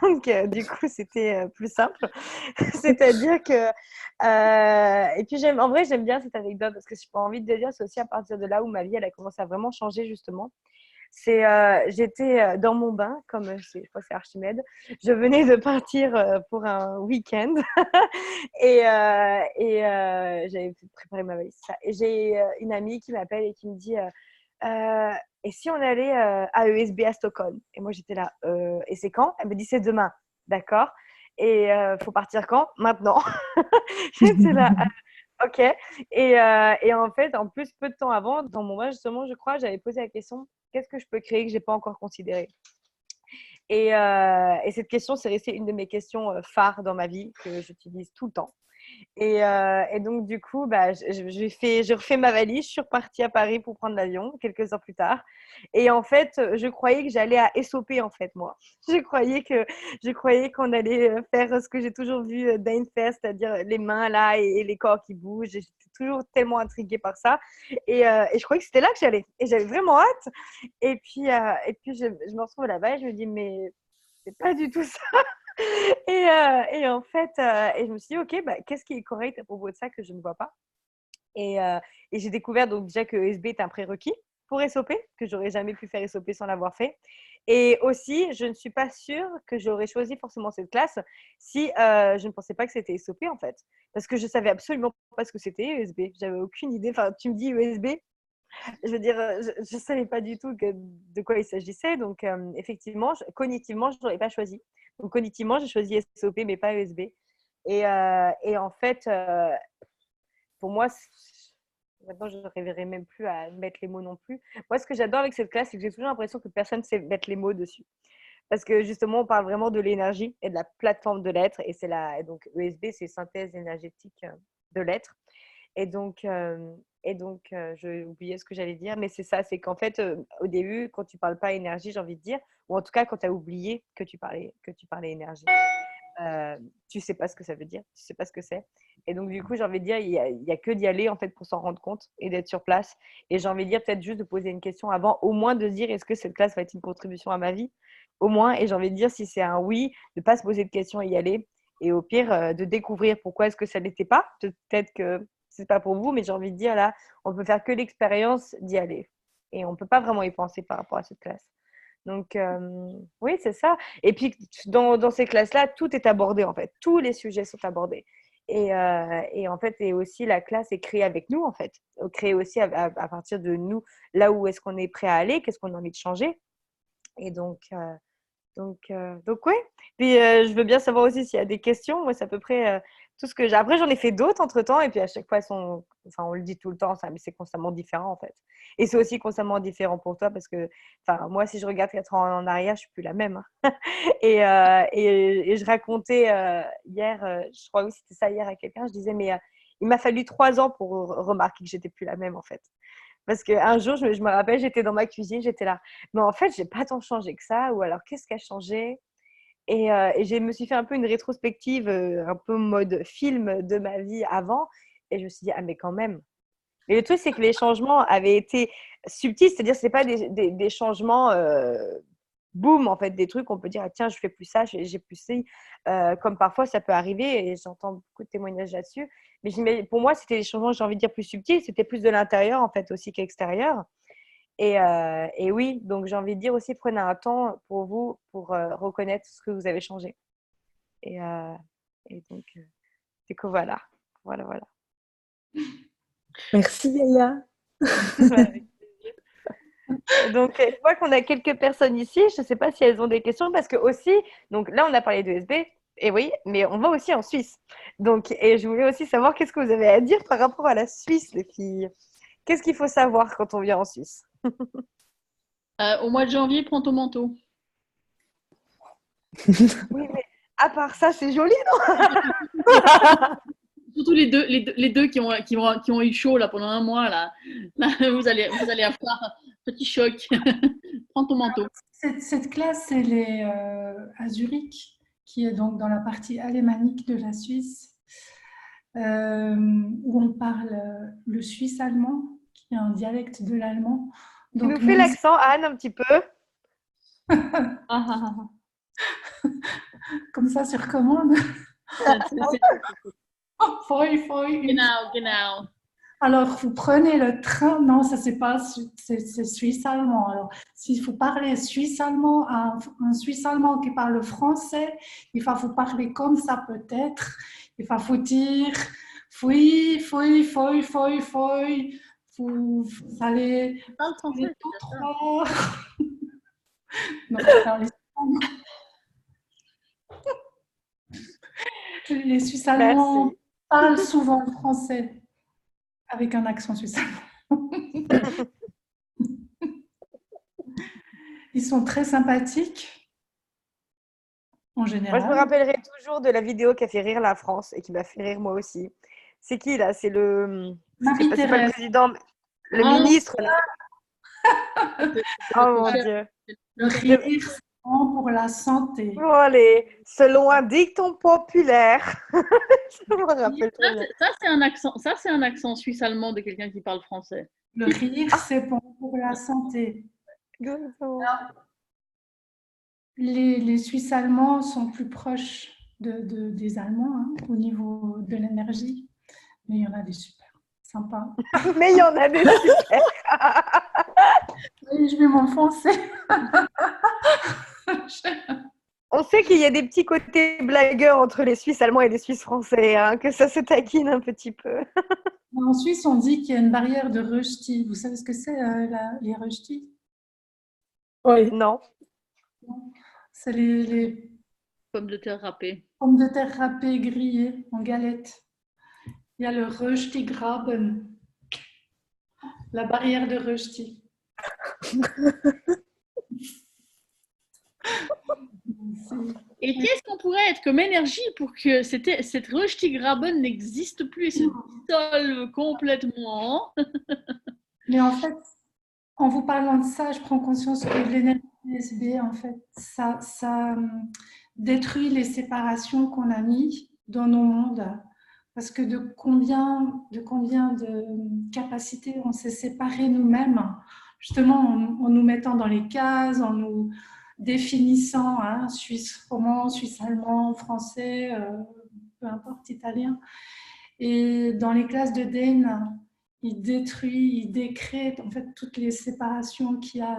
Donc, du coup, c'était plus simple. C'est-à-dire que. Et puis, en vrai, j'aime bien cette anecdote parce que je n'ai pas envie de dire, c'est aussi à partir de là où ma vie, elle a commencé à vraiment changer, justement. J'étais dans mon bain, comme je crois que c'est Archimède. Je venais de partir pour un week-end et j'avais préparé ma valise. Et j'ai une amie qui m'appelle et qui me dit et si on allait à ESB à Stockholm? Et moi j'étais là, et c'est quand? Elle me dit c'est demain. D'accord. Et faut partir quand? Maintenant. J'étais là. Ok. Et en fait, en plus, peu de temps avant, dans mon bain, justement, je crois, j'avais posé la question, qu'est-ce que je peux créer que je n'ai pas encore considéré? Et cette question, c'est resté une de mes questions phares dans ma vie, que j'utilise tout le temps. Et donc, du coup, je refais ma valise. Je suis repartie à Paris pour prendre l'avion quelques heures plus tard. Et en fait, je croyais que j'allais à SOP, en fait, moi. Je croyais qu'on allait faire ce que j'ai toujours vu Dane faire, c'est-à-dire les mains là et les corps qui bougent. J'étais toujours tellement intriguée par ça. Et je croyais que c'était là que j'allais. Et j'avais vraiment hâte. Et puis je me retrouve là-bas et je me dis, mais c'est pas du tout ça. Et en fait, je me suis dit, ok, qu'est-ce qui est correct à propos de ça que je ne vois pas? Et j'ai découvert donc déjà que ESB est un prérequis pour SOP, que j'aurais jamais pu faire SOP sans l'avoir fait. Et aussi, je ne suis pas sûre que j'aurais choisi forcément cette classe si je ne pensais pas que c'était SOP en fait. Parce que je savais absolument pas ce que c'était ESB. J'avais aucune idée. Enfin, tu me dis ESB, je veux dire, je ne savais pas du tout de quoi il s'agissait. Donc, effectivement, cognitivement, je n'aurais pas choisi. Donc, cognitivement, j'ai choisi SOP, mais pas ESB. Et en fait, pour moi, maintenant, je ne réveillerai même plus à mettre les mots non plus. Moi, ce que j'adore avec cette classe, c'est que j'ai toujours l'impression que personne ne sait mettre les mots dessus. Parce que justement, on parle vraiment de l'énergie et de la plateforme de l'être. Et donc, ESB, c'est synthèse énergétique de l'être. Et donc, j'ai oublié ce que j'allais dire, mais c'est ça, c'est qu'en fait, au début, quand tu parles pas énergie, j'ai envie de dire, ou en tout cas, quand tu as oublié que tu parlais énergie, tu sais pas ce que ça veut dire, tu sais pas ce que c'est. Et donc, du coup, j'ai envie de dire, il y a que d'y aller, en fait, pour s'en rendre compte et d'être sur place. Et j'ai envie de dire, peut-être juste de poser une question avant, au moins de se dire, est-ce que cette classe va être une contribution à ma vie? Au moins, et j'ai envie de dire, si c'est un oui, de pas se poser de questions et y aller. Et au pire, de découvrir pourquoi est-ce que ça n'était pas. Peut-être que c'est pas pour vous, mais j'ai envie de dire là, on peut faire que l'expérience d'y aller. Et on peut pas vraiment y penser par rapport à cette classe. Donc, oui, c'est ça. Et puis, dans ces classes-là, tout est abordé, en fait. Tous les sujets sont abordés. Et en fait, et aussi, la classe est créée avec nous, en fait. Créée aussi à partir de nous, là où est-ce qu'on est prêt à aller, qu'est-ce qu'on a envie de changer. Et donc Donc ouais. Puis je veux bien savoir aussi s'il y a des questions. Moi, c'est à peu près tout ce que j'ai. Après, j'en ai fait d'autres entre-temps. Et puis à chaque fois, enfin, on le dit tout le temps, ça, mais c'est constamment différent en fait. Et c'est aussi constamment différent pour toi parce que, enfin, moi, si je regarde 4 ans en arrière, je suis plus la même, hein. Et je racontais hier, je crois que c'était ça hier à quelqu'un, je disais, mais il m'a fallu 3 ans pour remarquer que j'étais plus la même en fait. Parce qu'un jour, je me rappelle, j'étais dans ma cuisine, j'étais là. Mais en fait, j'ai pas tant changé que ça. Ou alors, qu'est-ce qui a changé? Et je me suis fait un peu une rétrospective, un peu mode film de ma vie avant. Et je me suis dit, ah, mais quand même. Mais le truc, c'est que les changements avaient été subtils. C'est-à-dire, ce n'est pas des changements boum, en fait, des trucs, on peut dire, ah, tiens, je fais plus ça, j'ai plus ci. Comme parfois, ça peut arriver, et j'entends beaucoup de témoignages là-dessus. Mais pour moi, c'était des changements, j'ai envie de dire, plus subtils. C'était plus de l'intérieur, en fait, aussi qu'extérieur. Et oui, donc j'ai envie de dire aussi, prenez un temps pour vous, pour reconnaître ce que vous avez changé. Et donc, du coup, voilà. Voilà, voilà. Merci, Yaya. Donc, je vois qu'on a quelques personnes ici. Je ne sais pas si elles ont des questions parce que aussi, donc là, on a parlé de USB, et oui, mais on va aussi en Suisse. Donc, et je voulais aussi savoir qu'est-ce que vous avez à dire par rapport à la Suisse, les filles. Qu'est-ce qu'il faut savoir quand on vient en Suisse? Au mois de janvier, prends ton manteau. Oui, mais à part ça, c'est joli, non? Surtout les deux qui ont eu chaud là, pendant un mois. Là, vous allez avoir un petit choc. Prends ton manteau. Cette classe, elle est à Zurich, qui est donc dans la partie alémanique de la Suisse, où on parle le suisse-allemand, qui est un dialecte de l'allemand. Tu nous fais l'accent, Anne, un petit peu? Comme ça, sur commande. Genau, genau. Alors, vous prenez le train. Non, ça, c'est pas c'est suisse-allemand. Alors, s'il faut parler suisse-allemand à un suisse-allemand qui parle français, il va vous parler comme ça peut-être. Il va vous dire fouille, fouille, fouille, fouille, fouille. Vous allez tout droit. Non, les Suisses-allemands parlent souvent le français avec un accent suisse-allemand. Ils sont très sympathiques, en général. Moi, je me rappellerai toujours de la vidéo qui a fait rire la France et qui m'a fait rire moi aussi. C'est qui, là? C'est le... C'est pas le président, le ministre, là. Oh, mon Dieu. Le rire, c'est bon pour la santé. Oh, allez, selon un dicton populaire. Je me rappelle très bien. Ça, c'est un accent suisse-allemand de quelqu'un qui parle français. Le rire, c'est bon pour la santé. Alors, les Suisses allemands sont plus proches des Allemands, hein, au niveau de l'énergie, mais il y en a des super sympas. Mais il y en a des super. Oui, je vais m'enfoncer. On sait qu'il y a des petits côtés blagueurs entre les Suisses allemands et les Suisses français, hein, que ça se taquine un petit peu. En Suisse, on dit qu'il y a une barrière de rösti. Vous savez ce que c'est, les rösti? Oui. Non. C'est les pommes de terre râpées. Pommes de terre râpées grillées en galette. Il y a le Rösti-Graben, la barrière de Rösti. Et qu'est-ce qu'on pourrait être comme énergie pour que cette Rösti-Graben n'existe plus et se dissolve complètement? Mais en fait, en vous parlant de ça, je prends conscience que l'énergie USB, en fait, ça détruit les séparations qu'on a mis dans nos mondes. Parce que de combien de capacités on s'est séparés nous-mêmes, justement en nous mettant dans les cases, en nous définissant, hein, suisse roman, suisse allemand, français, peu importe, italien. Et dans les classes de Dane, il détruit, il décrète en fait toutes les séparations qu'il y a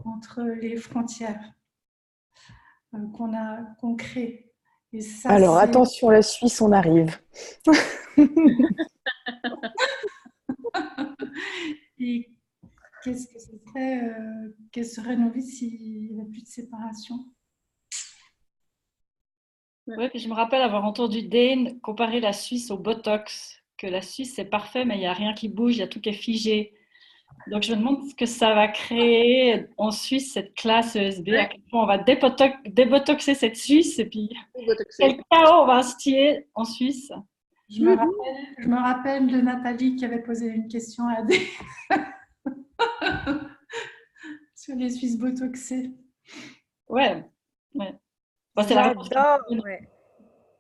entre les frontières qu'on crée. Et ça, alors attention, la Suisse, on arrive. Et qu'est-ce que ce serait, quelles seraient nos vies s'il n'y avait plus de séparation? Ouais, puis je me rappelle avoir entendu Dane comparer la Suisse au Botox, que la Suisse c'est parfait, mais il n'y a rien qui bouge, il y a tout qui est figé. Donc je me demande ce que ça va créer en Suisse, cette classe ESB, à quel point on va débotoxer cette Suisse, et puis quel chaos on va instiller en Suisse. Je me rappelle de Nathalie qui avait posé une question à Adé sur les Suisses botoxés. Ouais. J'adore. Ouais.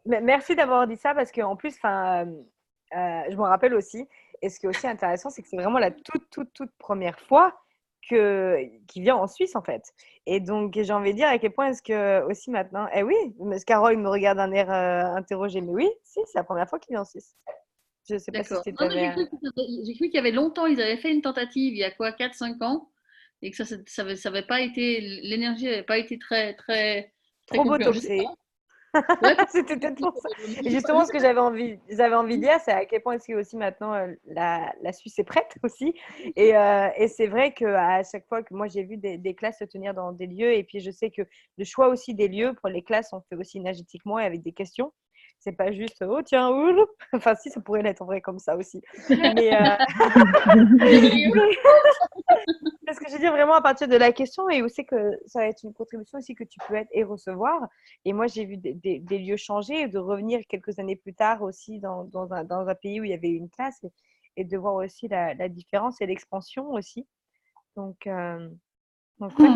Merci d'avoir dit ça parce qu'en plus, je me rappelle aussi, et ce qui est aussi intéressant, c'est que c'est vraiment la toute première fois qui vient en Suisse, en fait. Et donc, j'ai envie de dire à quel point est-ce que aussi maintenant… Eh oui, parce que Carole me regarde d'un air interrogé. Mais oui, si, c'est la première fois qu'il vient en Suisse. Je ne sais pas si D'accord. c'était… J'ai cru qu'il y avait longtemps, ils avaient fait une tentative, il y a quoi, 4-5 ans, et que ça avait pas été, l'énergie n'avait pas été très Trop concluante. Je sais botoxé. Ouais, C'était peut-être pour ça. Et justement, ce que j'avais envie de dire, c'est à quel point est-ce que aussi maintenant la Suisse est prête aussi. Et c'est vrai qu'à chaque fois que moi j'ai vu des classes se tenir dans des lieux, et puis je sais que le choix aussi des lieux pour les classes, on fait aussi énergétiquement et avec des questions. C'est pas juste oh tiens oul. Enfin si, ça pourrait l'être en vrai comme ça aussi. Mais parce que je veux dire vraiment à partir de la question, et aussi que ça va être une contribution aussi que tu peux être et recevoir. Et moi, j'ai vu des lieux changer et de revenir quelques années plus tard aussi dans un pays où il y avait une classe, et de voir aussi la différence et l'expansion aussi. Donc ouais,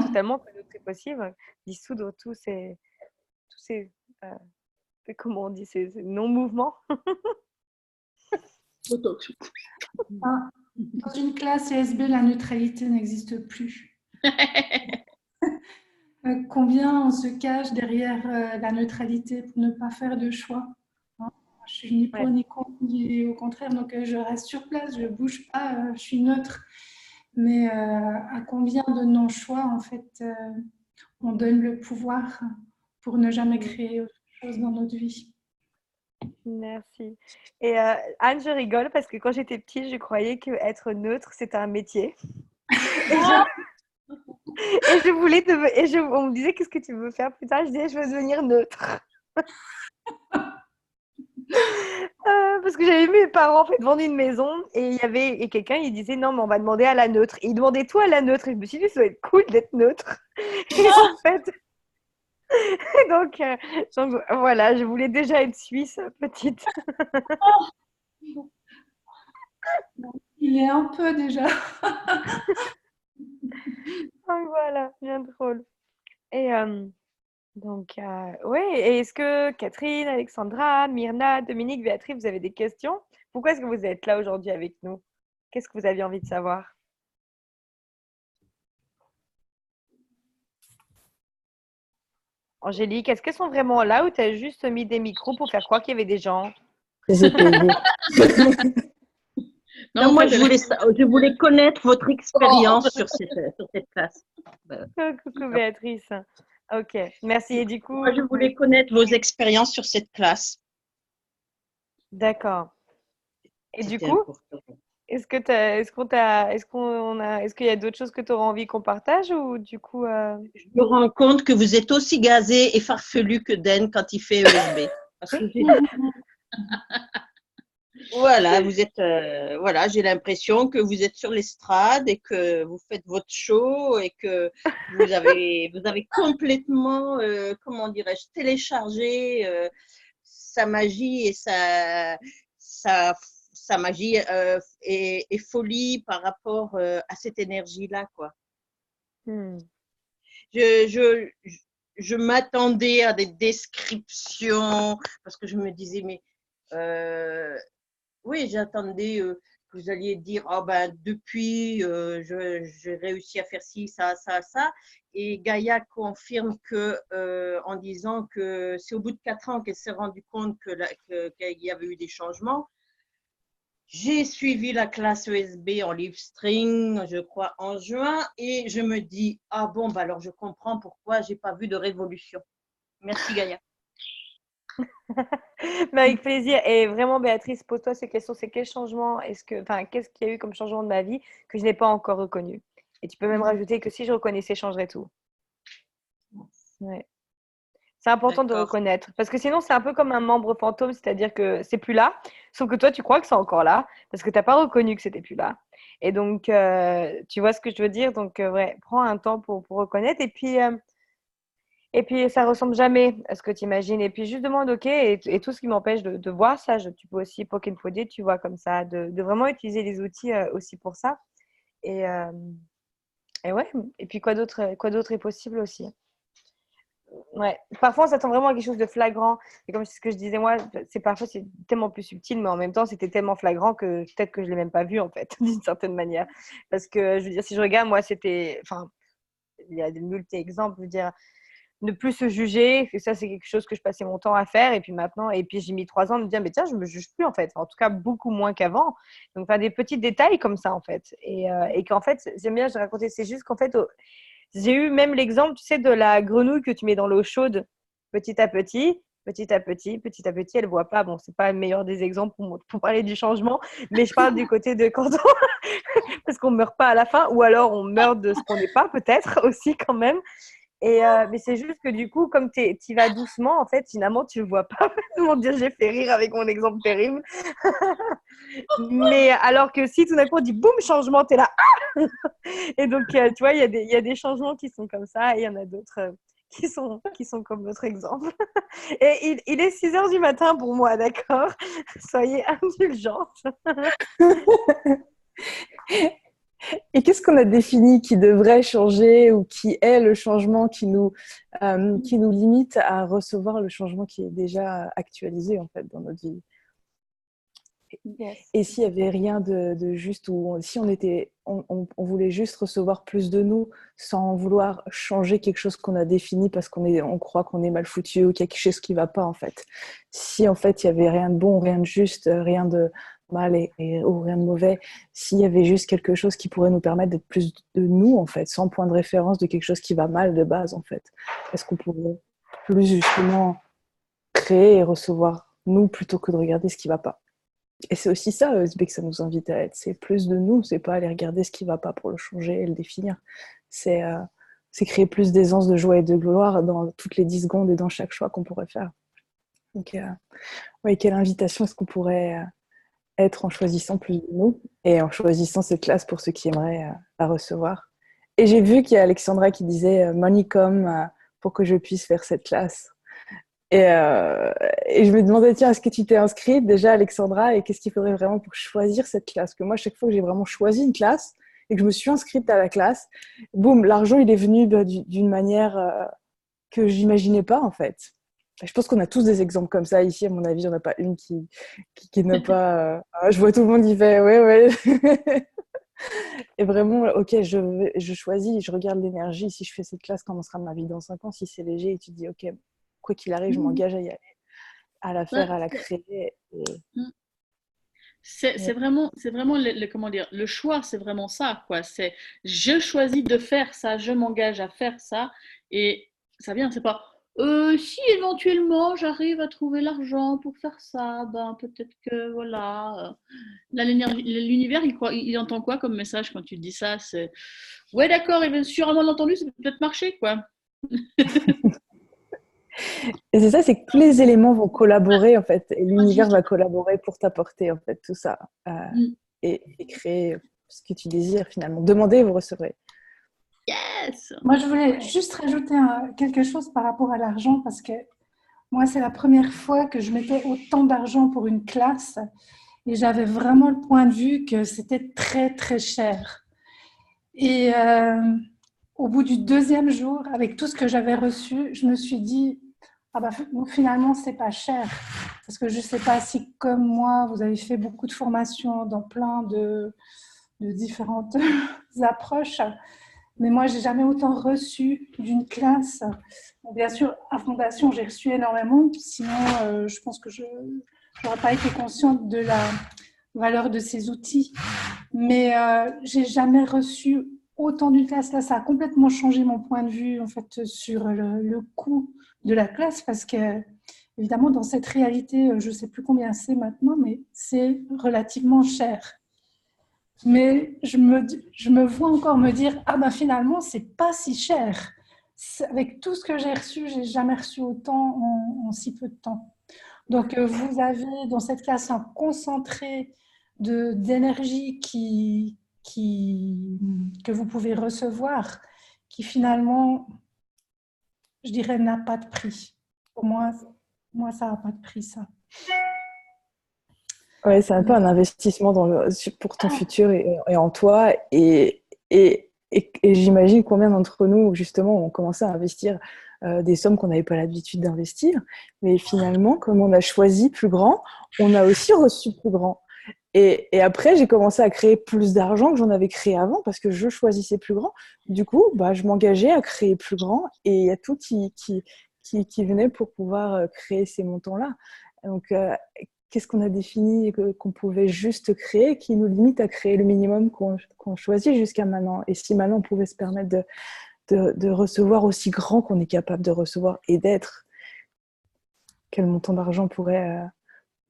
totalement, que d'autres est possible. Dissoudre tous ces comment on dit, ces non-mouvements. Botox. Dans une classe ESB, la neutralité n'existe plus. Combien on se cache derrière la neutralité pour ne pas faire de choix. Je suis ni pour ni contre, ni au contraire, donc je reste sur place, je ne bouge pas, je suis neutre. Mais à combien de non-choix, en fait, on donne le pouvoir pour ne jamais créer autre chose dans notre vie. Merci. Et Anne, je rigole parce que quand j'étais petite, je croyais qu'être neutre, c'était un métier. Et je voulais on me disait qu'est-ce que tu veux faire plus tard? Je disais je veux devenir neutre. Parce que j'avais vu mes parents en fait vendre une maison, et il y avait quelqu'un, il disait non mais on va demander à la neutre. Et il demandait tout à la neutre, et je me suis dit ça va être cool d'être neutre. Et en fait donc voilà, je voulais déjà être suisse petite. Il est un peu déjà. Donc voilà, bien drôle. Et donc oui, et est-ce que Catherine, Alexandra, Myrna, Dominique, Béatrice, vous avez des questions? Pourquoi est-ce que vous êtes là aujourd'hui avec nous? Qu'est-ce que vous aviez envie de savoir? Angélique, est-ce qu'elles sont vraiment là ou tu as juste mis des micros pour faire croire qu'il y avait des gens? Non, moi, je voulais connaître votre expérience sur cette classe. Coucou Béatrice. Ok, merci. Et du coup, moi, je voulais connaître vos expériences sur cette classe. D'accord. Et du coup, est-ce qu'il y a d'autres choses que tu auras envie qu'on partage, ou du coup Je me rends compte que vous êtes aussi gazé et farfelu que Dan quand il fait ESB. Parce que voilà, vous êtes, voilà, j'ai l'impression que vous êtes sur l'estrade et que vous faites votre show et que vous avez complètement, comment dirais-je, téléchargé sa magie et sa magie et folie par rapport à cette énergie-là, quoi. Je m'attendais à des descriptions parce que je me disais, mais oui, j'attendais que vous alliez dire, oh ben, depuis, j'ai réussi à faire ci, ça, ça, ça. Et Gaïa confirme que, en disant que c'est au bout de 4 ans qu'elle s'est rendue compte qu'il y avait eu des changements. J'ai suivi la classe ESB en live stream, je crois, en juin, et je me dis, ah bon, bah alors je comprends pourquoi je n'ai pas vu de révolution. Merci Gaïa. Mais avec plaisir. Et vraiment, Béatrice, pose-toi ces questions. C'est quel changement qu'est-ce qu'il y a eu comme changement de ma vie que je n'ai pas encore reconnu? Et tu peux même rajouter que si je reconnaissais, changerait tout. Ouais. C'est important de reconnaître. Parce que sinon, c'est un peu comme un membre fantôme, c'est-à-dire que c'est plus là, sauf que toi, tu crois que c'est encore là, parce que tu n'as pas reconnu que c'était plus là. Et donc, tu vois ce que je veux dire? Donc, ouais, prends un temps pour reconnaître. Et puis, ça ressemble jamais à ce que tu imagines. Et puis, juste demande, OK, et tout ce qui m'empêche de voir ça, tu peux aussi poke and prod, tu vois, comme ça, de vraiment utiliser les outils aussi pour ça. Et, ouais, et puis quoi d'autre est possible aussi? Ouais, parfois on s'attend vraiment à quelque chose de flagrant. Et comme c'est ce que je disais moi, parfois c'est tellement plus subtil, mais en même temps c'était tellement flagrant que peut-être que je l'ai même pas vu en fait, d'une certaine manière. Parce que je veux dire, si je regarde, moi c'était, enfin, il y a des multiples exemples, je veux dire, ne plus se juger, que ça c'est quelque chose que je passais mon temps à faire, et puis maintenant, et puis j'ai mis 3 ans de me dire, mais tiens, je me juge plus en fait, en tout cas beaucoup moins qu'avant. Donc faire des petits détails comme ça en fait, et qu'en fait, j'aime bien, je racontais, c'est juste qu'en fait, j'ai eu même l'exemple, tu sais, de la grenouille que tu mets dans l'eau chaude petit à petit, petit à petit, petit à petit, elle ne voit pas. Bon, ce n'est pas le meilleur des exemples pour parler du changement, mais je parle du côté de quand parce qu'on ne meurt pas à la fin, ou alors on meurt de ce qu'on n'est pas, peut-être aussi quand même. Mais c'est juste que du coup, comme tu y vas doucement, en fait, finalement, tu ne le vois pas. Mon Dieu, j'ai fait rire avec mon exemple terrible. Mais alors que si tout d'un coup on dit boum, changement, tu es là. Et donc, tu vois, il y a des changements qui sont comme ça et il y en a d'autres qui sont comme votre exemple. Et il est 6 heures du matin pour moi, d'accord? Soyez indulgente. Et qu'est-ce qu'on a défini qui devrait changer ou qui est le changement qui nous limite à recevoir le changement qui est déjà actualisé en fait dans notre vie? Yes. Et s'il n'y avait rien de juste, ou si on voulait juste recevoir plus de nous sans vouloir changer quelque chose qu'on a défini parce on croit qu'on est mal foutu ou qu'il y a quelque chose qui ne va pas en fait. Si en fait il n'y avait rien de bon, rien de juste, rien de mal ou rien de mauvais, s'il y avait juste quelque chose qui pourrait nous permettre d'être plus de nous en fait, sans point de référence de quelque chose qui va mal de base en fait, est-ce qu'on pourrait plus justement créer et recevoir nous plutôt que de regarder ce qui ne va pas? Et c'est aussi ça, que ça nous invite à être. C'est plus de nous, c'est pas aller regarder ce qui va pas pour le changer et le définir. C'est créer plus d'aisance, de joie et de gloire dans toutes les 10 secondes et dans chaque choix qu'on pourrait faire. Donc, ouais, quelle invitation est-ce qu'on pourrait être en choisissant plus de nous et en choisissant cette classe pour ceux qui aimeraient la recevoir. Et j'ai vu qu'il y a Alexandra qui disait « Money come pour que je puisse faire cette classe ». Et je me demandais, tiens, est-ce que tu t'es inscrite déjà, Alexandra, et qu'est-ce qu'il faudrait vraiment pour choisir cette classe? Parce que moi, chaque fois que j'ai vraiment choisi une classe et que je me suis inscrite à la classe, boum, l'argent, il est venu d'une manière que je n'imaginais pas, en fait. Je pense qu'on a tous des exemples comme ça ici, à mon avis, il n'y en a pas une qui n'a pas... je vois tout le monde, il fait, ouais. Et vraiment, ok, je choisis, je regarde l'énergie. Si je fais cette classe, comment sera ma vie dans 5 ans? Si c'est léger, et tu te dis, ok, quoi qu'il arrive, je m'engage à y aller, à la faire, à la créer. C'est vraiment comment dire, le choix, c'est vraiment ça, quoi. C'est je choisis de faire ça, je m'engage à faire ça, et ça vient, c'est pas si éventuellement j'arrive à trouver l'argent pour faire ça, ben peut-être que voilà. Là, l'univers, il entend quoi comme message quand tu dis ça? C'est ouais, d'accord, il va sûrement l'entendu, ça peut peut-être marcher, quoi. Et c'est ça, c'est que tous les éléments vont collaborer en fait, et l'univers va collaborer pour t'apporter en fait tout ça et créer ce que tu désires finalement. Demandez, vous recevrez. Yes. Moi, je voulais juste rajouter quelque chose par rapport à l'argent parce que moi, c'est la première fois que je mettais autant d'argent pour une classe et j'avais vraiment le point de vue que c'était très, très cher. Et au bout du 2e jour, avec tout ce que j'avais reçu, je me suis dit, ah bah, finalement, c'est pas cher. Parce que je ne sais pas si, comme moi, vous avez fait beaucoup de formations dans plein de différentes approches. Mais moi, je n'ai jamais autant reçu d'une classe. Bon, bien sûr, à Fondation, j'ai reçu énormément. Sinon, je pense que je n'aurais pas été consciente de la valeur de ces outils. Mais je n'ai jamais reçu autant d'une classe. Là, ça a complètement changé mon point de vue en fait, sur le coût de la classe parce que, évidemment, dans cette réalité, je ne sais plus combien c'est maintenant, mais c'est relativement cher. Mais je me vois encore me dire, ah ben finalement, c'est pas si cher. avec tout ce que j'ai reçu, j'ai jamais reçu autant en si peu de temps. Donc, vous avez dans cette classe un concentré d'énergie que vous pouvez recevoir, qui finalement, je dirais, n'a pas de prix. Pour moi, ça n'a pas de prix, ça. Ouais, c'est un peu un investissement pour ton futur et en toi. Et j'imagine combien d'entre nous, justement, ont commencé à investir des sommes qu'on n'avait pas l'habitude d'investir. Mais finalement, comme on a choisi plus grand, on a aussi reçu plus grand. Et après, j'ai commencé à créer plus d'argent que j'en avais créé avant parce que je choisissais plus grand. Du coup, je m'engageais à créer plus grand et il y a tout qui venait pour pouvoir créer ces montants-là. Donc, qu'est-ce qu'on a défini qu'on pouvait juste créer qui nous limite à créer le minimum qu'on choisit jusqu'à maintenant? Et si maintenant on pouvait se permettre de recevoir aussi grand qu'on est capable de recevoir et d'être, quel montant d'argent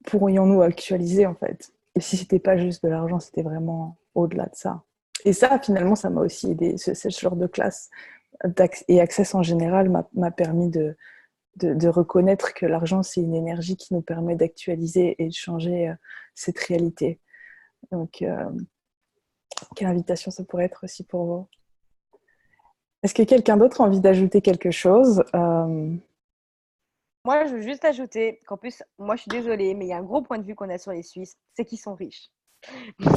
pourrions-nous actualiser en fait? Et si c'était pas juste de l'argent, c'était vraiment au-delà de ça. Et ça, finalement, ça m'a aussi aidé. Ce genre de classe et Access en général m'a permis de reconnaître que l'argent, c'est une énergie qui nous permet d'actualiser et de changer cette réalité. Donc, quelle invitation ça pourrait être aussi pour vous? Est-ce que quelqu'un d'autre a envie d'ajouter quelque chose? Moi, je veux juste ajouter qu'en plus, moi, je suis désolée, mais il y a un gros point de vue qu'on a sur les Suisses, c'est qu'ils sont riches. Donc,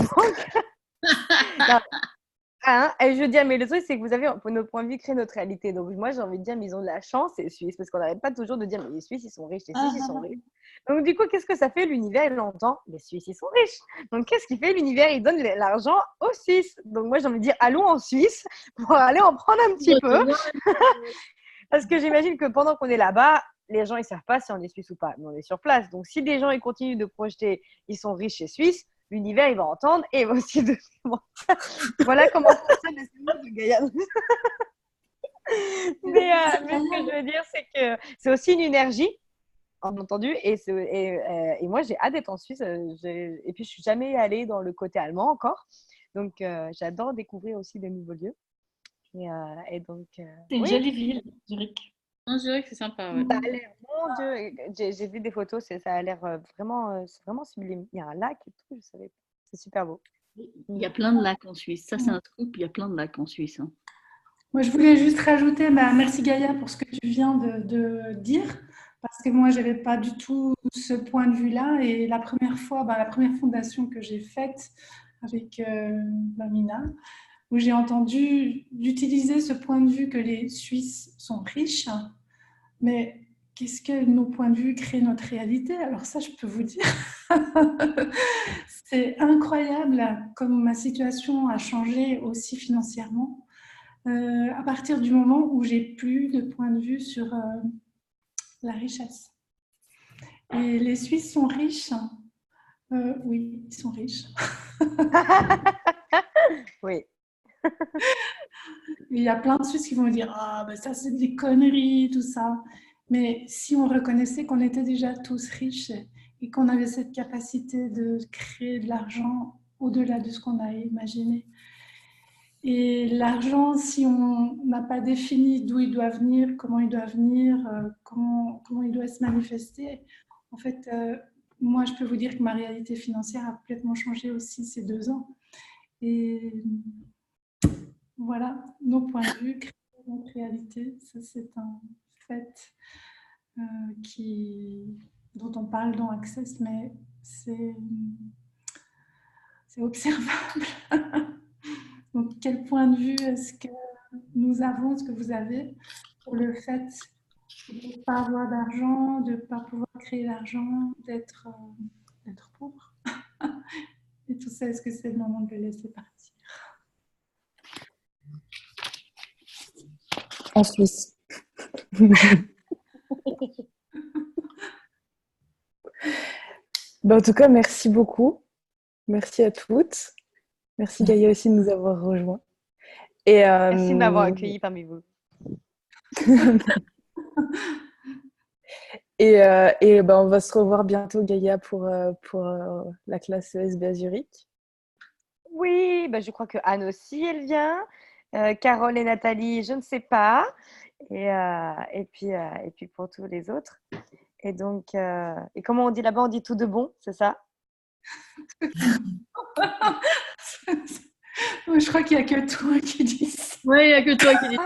et je veux dire, mais le truc, c'est que vous avez, pour nos points de vue, créé notre réalité. Donc, moi, j'ai envie de dire, mais ils ont de la chance, les Suisses, parce qu'on n'arrête pas toujours de dire, mais les Suisses, ils sont riches, les Suisses, ils sont riches. Donc, du coup, qu'est-ce que ça fait? L'univers, il l'entend, les Suisses, ils sont riches. Donc, qu'est-ce qu'il fait? L'univers, il donne l'argent aux Suisses. Donc, moi, j'ai envie de dire, allons en Suisse pour aller en prendre un petit peu. Parce que j'imagine que pendant qu'on est là-bas, les gens, ils ne savent pas si on est suisse ou pas, mais on est sur place. Donc, si des gens, ils continuent de projeter, ils sont riches et suisses, l'univers, il va entendre et il va aussi donner. Voilà comment fonctionne le cerveau de Gaïa. Mais ce que je veux dire, c'est que c'est aussi une énergie, en entendu, et moi, j'ai hâte d'être en Suisse. Et puis, je ne suis jamais allée dans le côté allemand encore. Donc, j'adore découvrir aussi de nouveaux lieux. Et donc, c'est une jolie ville, Zurich. Non, Zurich, c'est sympa. Ouais. Ça a l'air, mon Dieu, j'ai vu des photos, ça a l'air vraiment sublime. Il y a un lac et tout, je savais pas. C'est super beau. Il y a plein de lacs en Suisse. Ça, c'est un truc. Il y a plein de lacs en Suisse. Hein. Moi, je voulais juste rajouter, merci Gaïa pour ce que tu viens de dire, parce que moi, je n'avais pas du tout ce point de vue-là. Et la première fois, la première fondation que j'ai faite avec Mina, où j'ai entendu d'utiliser ce point de vue que les Suisses sont riches, mais qu'est-ce que nos points de vue créent notre réalité? Alors ça, je peux vous dire, c'est incroyable comme ma situation a changé aussi financièrement. À partir du moment où j'ai plus de point de vue sur la richesse. Et les Suisses sont riches. Oui, ils sont riches. Oui. Il y a plein de Suisses qui vont dire ça c'est des conneries, tout ça. Mais si on reconnaissait qu'on était déjà tous riches et qu'on avait cette capacité de créer de l'argent au-delà de ce qu'on a imaginé. Et l'argent, si on n'a pas défini d'où il doit venir, comment il doit se manifester, en fait, moi, je peux vous dire que ma réalité financière a complètement changé aussi ces 2 ans. Et voilà, nos points de vue créent notre réalité. Ça, c'est un fait dont on parle dans Access, mais c'est observable. Donc, quel point de vue est-ce que nous avons, est-ce que vous avez, pour le fait de ne pas avoir d'argent, de ne pas pouvoir créer d'argent, d'être pauvre? Et tout ça, est-ce que c'est le moment de le laisser partir? En Suisse. En tout cas, merci beaucoup. Merci à toutes. Merci Gaïa aussi de nous avoir rejoints. Merci de m'avoir accueilli parmi vous. On va se revoir bientôt, Gaïa, pour la classe ESB à Zurich. Oui, je crois que Anne aussi, elle vient. Carole et Nathalie, je ne sais pas. Et puis pour tous les autres. Et donc, et comment on dit là-bas? On dit tout de bon, c'est ça? Je crois qu'il n'y a que toi qui dis ça. Oui, il n'y a que toi qui dis.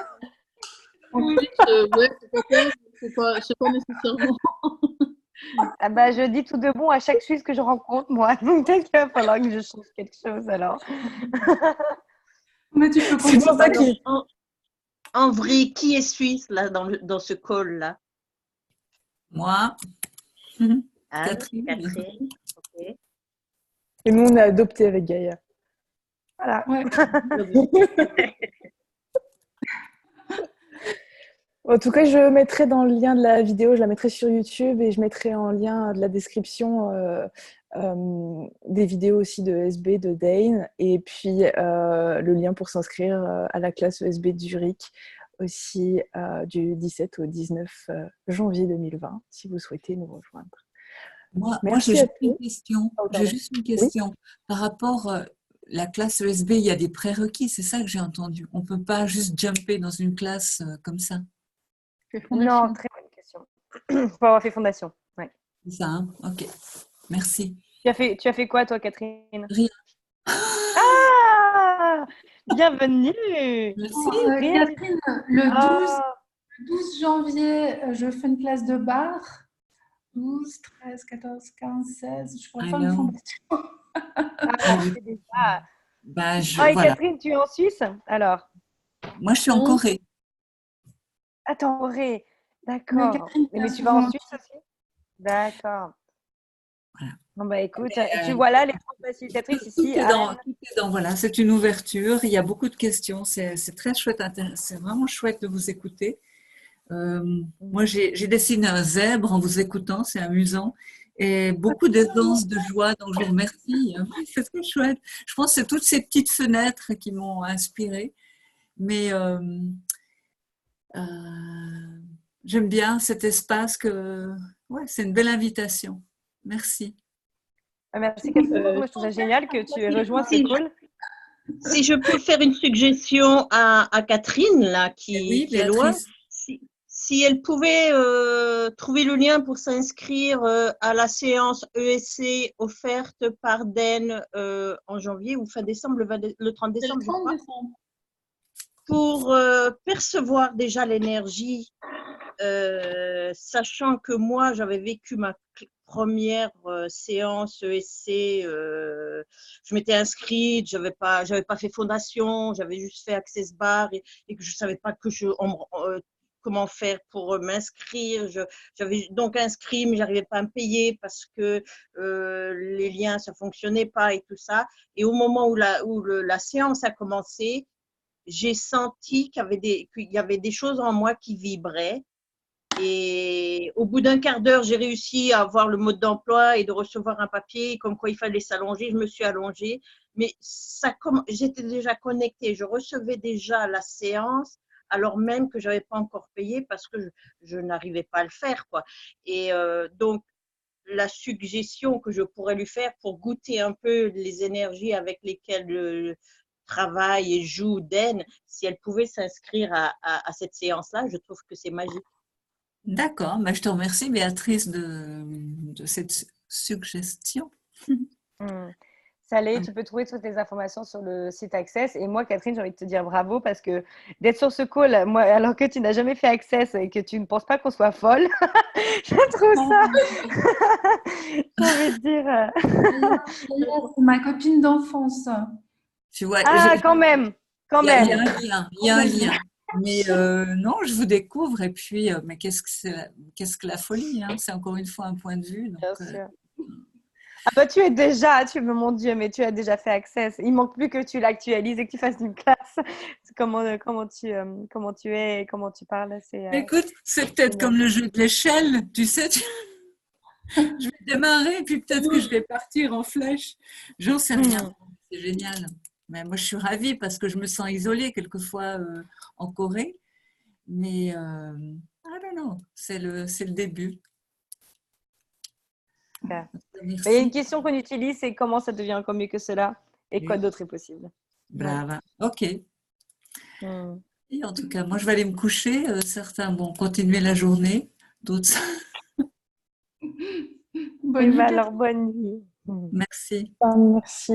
En plus, ouais, c'est pas nécessairement. Ah bah, je dis tout de bon à chaque Suisse que je rencontre, moi. Donc, peut-être qu'il va falloir que je change quelque chose alors. Mais tu peux C'est pour ça continuer. En vrai, qui est suisse là dans ce call-là? Moi, Anne, Catherine. Catherine. Ok. Et nous, on a adopté avec Gaïa. Voilà. Ouais. En tout cas, je mettrai dans le lien de la vidéo, je la mettrai sur YouTube et je mettrai en lien de la description des vidéos aussi de ESB de Dane et puis le lien pour s'inscrire à la classe ESB de Zurich aussi du 17 au 19 janvier 2020 si vous souhaitez nous rejoindre. Moi Merci j'ai à juste une tous. question. Oh, J'ai pardon. juste une question. Par rapport la classe ESB, il y a des prérequis, c'est ça que j'ai entendu. On ne peut pas juste jumper dans une classe comme ça. Non, très bonne question. Il faut avoir fait fondation. Ouais. C'est ça, hein? Ok. Merci. Tu as fait quoi, toi, Catherine? Rien. Ah, bienvenue. Merci. Rien. Catherine, le 12 janvier, je fais une classe de bar. 12, 13, 14, 15, 16. Je pourrais faire une fondation. C'est déjà. Bah, Et voilà. Catherine, tu es en Suisse alors? Moi, je suis en Corée. Attends, Corée. D'accord. Mais tu vas en Suisse aussi? D'accord. Voilà. Bon, bah écoute, tu vois là les trois facilitatrices ici. Voilà, c'est une ouverture. Il y a beaucoup de questions. C'est très chouette. C'est vraiment chouette de vous écouter. Moi, j'ai dessiné un zèbre en vous écoutant. C'est amusant. Et beaucoup d'aisance, de joie. Donc, je vous remercie. C'est très chouette. Je pense que c'est toutes ces petites fenêtres qui m'ont inspirée. Mais j'aime bien cet espace ouais, c'est une belle invitation. Merci. Merci Catherine. Moi, je trouve ça génial que tu aies rejoint ce call. Si je peux faire une suggestion à Catherine, là, qui est loin, si elle pouvait trouver le lien pour s'inscrire à la séance ESC offerte par Den en janvier ou fin décembre, le 30 décembre, je crois, pour percevoir déjà l'énergie, sachant que moi, j'avais vécu ma première séance ESC, je m'étais inscrite, j'avais pas fait fondation, j'avais juste fait Access Bar et que je savais pas comment faire pour m'inscrire. J'avais donc inscrit, mais j'arrivais pas à me payer parce que les liens ça fonctionnait pas et tout ça. Et au moment où la séance a commencé, j'ai senti qu'il y avait des choses en moi qui vibraient. Et au bout d'un quart d'heure, j'ai réussi à avoir le mode d'emploi et de recevoir un papier comme quoi il fallait s'allonger. Je me suis allongée, mais j'étais déjà connectée. Je recevais déjà la séance alors même que je n'avais pas encore payé parce que je n'arrivais pas à le faire, quoi. Et donc, la suggestion que je pourrais lui faire pour goûter un peu les énergies avec lesquelles travaille et joue Den, si elle pouvait s'inscrire à cette séance-là, je trouve que c'est magique. D'accord, mais je te remercie Béatrice de cette suggestion. Salé, tu peux trouver toutes les informations sur le site Access. Et moi, Catherine, j'ai envie de te dire bravo parce que d'être sur ce call, moi, alors que tu n'as jamais fait Access et que tu ne penses pas qu'on soit folle, je trouve ça. J'ai envie de dire. C'est ma copine d'enfance. Tu vois, quand même. Il y a un lien. Mais non, je vous découvre et puis, mais qu'est-ce que la folie, hein? C'est encore une fois un point de vue. Donc, bien sûr. Ah bah mon Dieu, mais tu as déjà fait Access. Il manque plus que tu l'actualises et que tu fasses une classe. Comment tu es et comment tu parles. Écoute, c'est peut-être comme le jeu de l'échelle, tu sais. Je vais démarrer puis peut-être que je vais partir en flèche. J'en sais rien. C'est génial. Mais moi, je suis ravie parce que je me sens isolée quelquefois en Corée. Mais I don't know, c'est le début. Il y a une question qu'on utilise, c'est comment ça devient encore mieux que cela et quoi d'autre est possible. Brava. Ok. Et en tout cas, moi, je vais aller me coucher. Certains vont continuer la journée, d'autres. Bonne Et nuit, bah Catherine. alors, bonne nuit. Merci. Merci.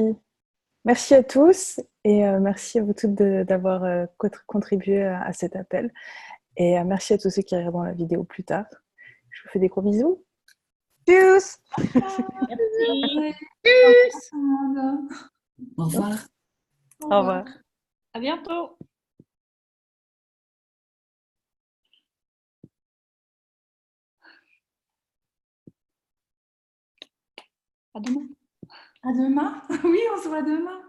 Merci à tous et merci à vous toutes d'avoir contribué à cet appel. Et merci à tous ceux qui regarderont la vidéo plus tard. Je vous fais des gros bisous. Tchuss. Merci. Tchuss. Au revoir. Au revoir. Au revoir. À bientôt. À demain. À demain. Oui, on se voit demain.